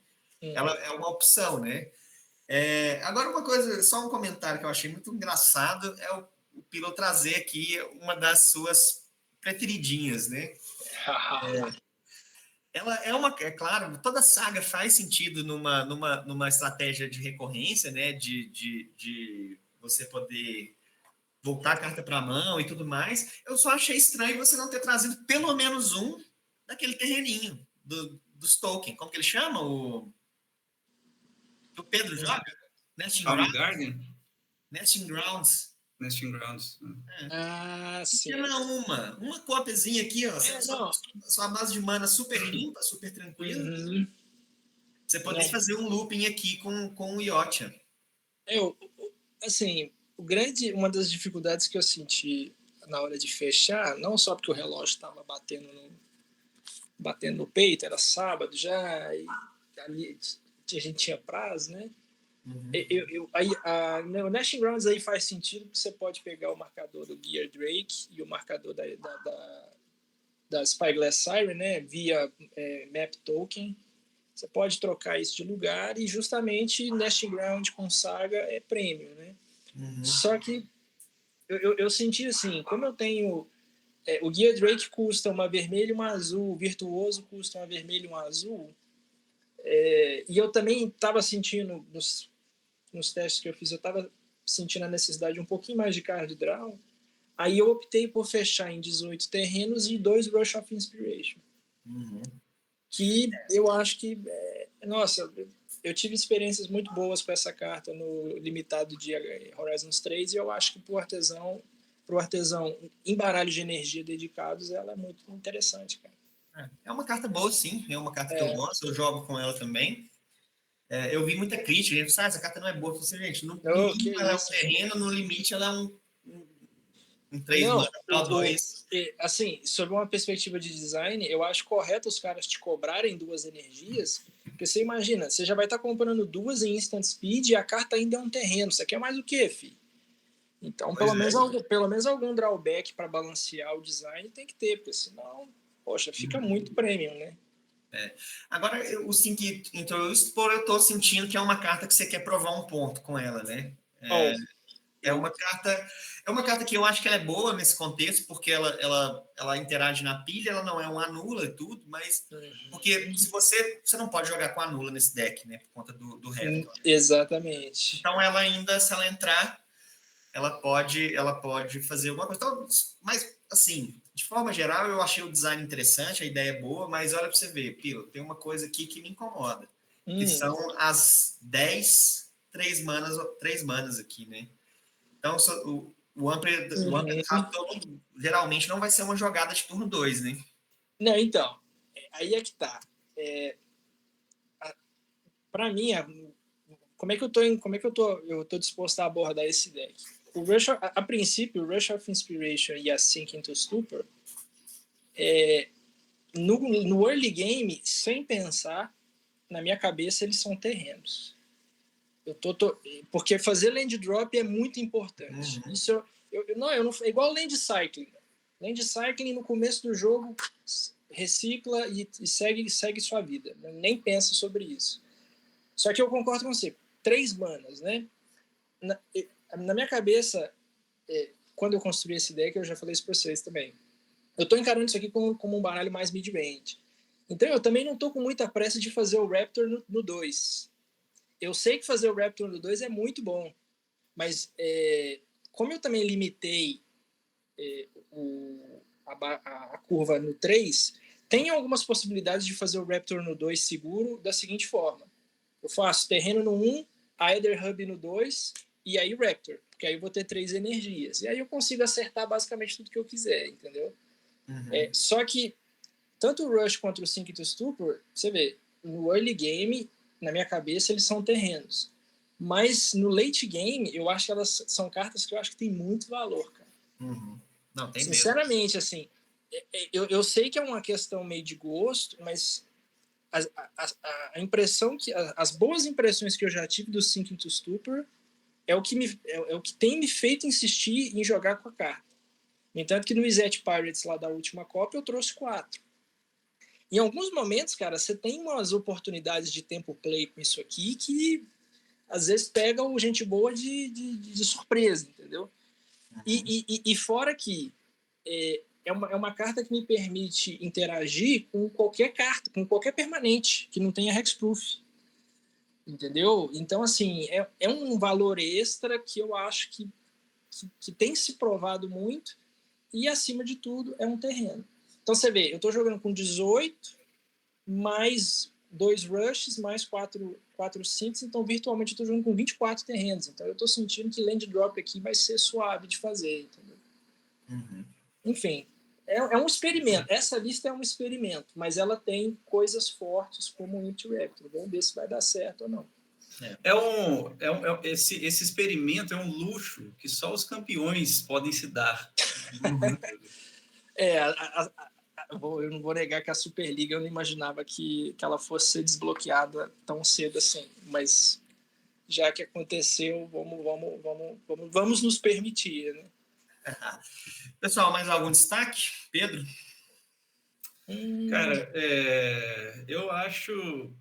Ela é uma opção, né? Agora, uma coisa, só um comentário que eu achei muito engraçado é o Pilo trazer aqui uma das suas preferidinhas, né? Ela é claro, toda saga faz sentido numa estratégia de recorrência, né? De você poder voltar a carta para a mão e tudo mais. Eu só achei estranho você não ter trazido pelo menos um daquele terreninho dos tokens. Como que ele chama? O Pedro joga? Nesting Garden? Nesting Grounds. Nesting Grounds. Sim. Uma cópiazinha aqui, ó. Sua base de mana super limpa, super tranquila. Uhum. Você pode fazer um looping aqui com o Iotia. Assim, uma das dificuldades que eu senti na hora de fechar, não só porque o relógio estava batendo no peito, era sábado já, e ali a gente tinha prazo, né? Uhum. O Nesting Grounds aí faz sentido, porque você pode pegar o marcador do Gear Drake e o marcador da Spyglass Siren, né? Via Map Token. Você pode trocar isso de lugar, e justamente Nesting Ground com Saga é premium, né? Uhum. Só que eu senti assim, como eu tenho... o Gear Drake custa uma vermelha e uma azul, o Virtuoso custa uma vermelha e uma azul, e eu também estava sentindo, nos testes que eu fiz, eu estava sentindo a necessidade de um pouquinho mais de card draw, aí eu optei por fechar em 18 terrenos e 2 Rush of Inspiration. Uhum. Que eu acho que... nossa, eu tive experiências muito boas com essa carta no limitado de Horizons 3, e eu acho que pro artesão em baralhos de energia dedicados, ela é muito interessante, cara. É uma carta boa, sim. É uma carta que eu gosto, eu jogo com ela também. Eu vi muita crítica, a gente sabe, essa carta não é boa. Eu falei, gente, no mínimo ela é um terreno, no limite ela é um 3 mana, tal 2. Assim, sob uma perspectiva de design, eu acho correto os caras te cobrarem 2 energias, porque você imagina, você já vai estar comprando 2 em instant speed e a carta ainda é um terreno. Você quer mais o quê, filho? Então, pelo menos algum drawback para balancear o design tem que ter, porque senão, poxa, fica muito premium, né? Agora, o Sync Introduced, eu tô sentindo que é uma carta que você quer provar um ponto com ela, né? É uma carta que eu acho que ela é boa nesse contexto, porque ela interage na pilha, ela não é um anula e tudo, mas porque se você não pode jogar com anula nesse deck, né? Por conta do Raptor. Exatamente. Então ela ainda, se ela entrar, ela pode fazer alguma coisa. Então, mas, assim, de forma geral, eu achei o design interessante, a ideia é boa, mas olha para você ver, Pilo, tem uma coisa aqui que me incomoda, que são as 10 3 manas aqui, né? Então, o Amped Capital geralmente não vai ser uma jogada de turno 2, né? Não, então, aí é que tá. Para mim, como é que eu tô disposto a abordar esse deck? A princípio, o Rush of Inspiration e a Sink into Stupor, no early game, sem pensar, na minha cabeça, eles são terrenos. Porque fazer land drop é muito importante. Uhum. Isso não, é igual land cycling. Land cycling, no começo do jogo, recicla e segue sua vida. Nem pensa sobre isso. Só que eu concordo com você. 3 manas, né? Na minha cabeça, quando eu construí esse deck, eu já falei isso para vocês também. Eu estou encarando isso aqui como um baralho mais mid-range. Então, eu também não estou com muita pressa de fazer o Raptor no 2. Eu sei que fazer o Raptor no 2 é muito bom, mas como eu também limitei a curva no 3, tem algumas possibilidades de fazer o Raptor no 2 seguro da seguinte forma. Eu faço terreno no 1, Aether Hub no 2 e aí Raptor, porque aí eu vou ter 3 energias. E aí eu consigo acertar basicamente tudo que eu quiser, entendeu? Uhum. Só que tanto o Rush quanto o Sink to Stupor, você vê, no early game, na minha cabeça, eles são terrenos. Mas no late game, eu acho que elas são cartas que eu acho que tem muito valor, cara. Uhum. Não, tem sinceramente, mesmo. Assim, eu sei que é uma questão meio de gosto, mas a impressão as boas impressões que eu já tive do Sink to Stupor é o que tem me feito insistir em jogar com a carta. No entanto, que no Izet Pirates lá da última Copa eu trouxe 4. Em alguns momentos, cara, você tem umas oportunidades de tempo play com isso aqui que às vezes pega o gente boa de surpresa, entendeu? E fora que é uma carta que me permite interagir com qualquer carta, com qualquer permanente que não tenha hexproof. Entendeu? Então, assim, é um valor extra que eu acho que tem se provado muito e, acima de tudo, é um terreno. Então, você vê, eu estou jogando com 18, mais 2 rushes, mais 4 synths, então, virtualmente, eu estou jogando com 24 terrenos. Então, eu estou sentindo que land drop aqui vai ser suave de fazer, entendeu? Enfim, é um experimento. Essa lista é um experimento, mas ela tem coisas fortes como o Empty Raptor. Vamos ver se vai dar certo ou não. Esse experimento é um luxo que só os campeões podem se dar. Eu não vou negar que a Superliga eu não imaginava que ela fosse ser desbloqueada tão cedo assim, mas já que aconteceu, vamos nos permitir, né? Pessoal, mais algum destaque? Pedro? Cara, eu acho,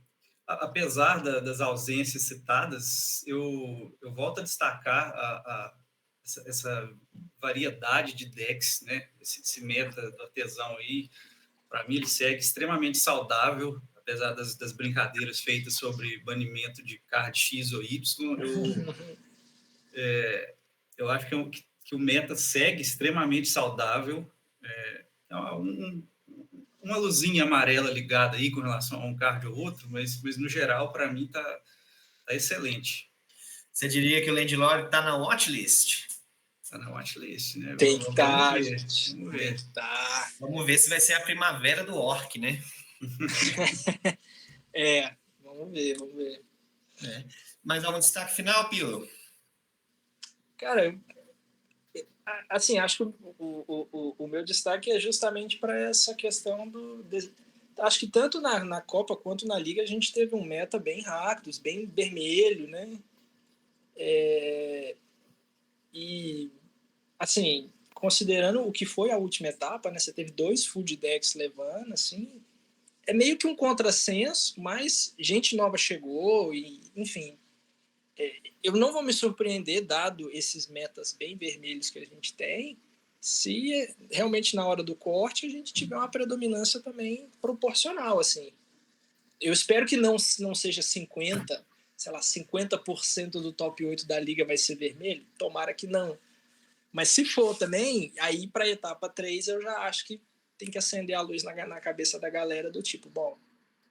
apesar das ausências citadas, eu volto a destacar essa variedade de decks, né? Esse meta do artesão aí, para mim ele segue extremamente saudável, apesar das brincadeiras feitas sobre banimento de card X ou Y. Eu acho que o meta segue extremamente saudável. Uma luzinha amarela ligada aí com relação a um card ou outro, mas no geral, para mim, tá excelente. Você diria que o Landlord está na watchlist? Está na watchlist, né? Tem que estar, gente. Vamos ver. Vamos ver se vai ser a primavera do Orc, né? Vamos ver. Mais algum destaque final, Pilo? Cara, assim, acho que o meu destaque é justamente para essa questão acho que tanto na Copa quanto na Liga a gente teve um meta bem rápido, bem vermelho, né? E, assim, considerando o que foi a última etapa, né? Você teve 2 full decks levando, assim, é meio que um contrassenso, mas gente nova chegou e, enfim, eu não vou me surpreender, dado esses metas bem vermelhos que a gente tem, se realmente na hora do corte a gente tiver uma predominância também proporcional, assim. Eu espero que não seja 50% do top 8 da liga vai ser vermelho, tomara que não. Mas se for também, aí para a etapa 3 eu já acho que tem que acender a luz na cabeça da galera do tipo, bom,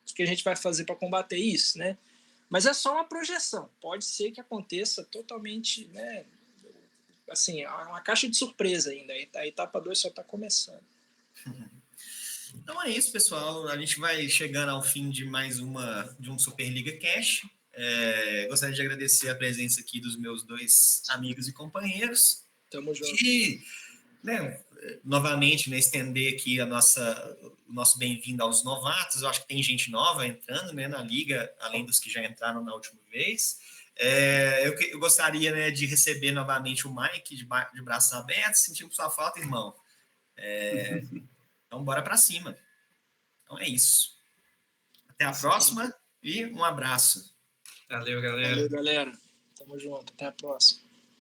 o que a gente vai fazer para combater isso, né? Mas é só uma projeção. Pode ser que aconteça totalmente, né? Assim, uma caixa de surpresa ainda. A etapa 2 só está começando. Então é isso, pessoal. A gente vai chegando ao fim de mais de um Superliga Cash. Gostaria de agradecer a presença aqui dos meus 2 amigos e companheiros. Tamo junto. E, né, novamente, né, estender aqui o nosso bem-vindo aos novatos. Eu acho que tem gente nova entrando, né, na liga, além dos que já entraram na última vez. Eu gostaria, né, de receber novamente o Mike de braços abertos. Sentimos sua falta, irmão. Então, bora para cima. Então é isso. Até a próxima e um abraço. Valeu, galera. Valeu, galera. Tamo junto. Até a próxima.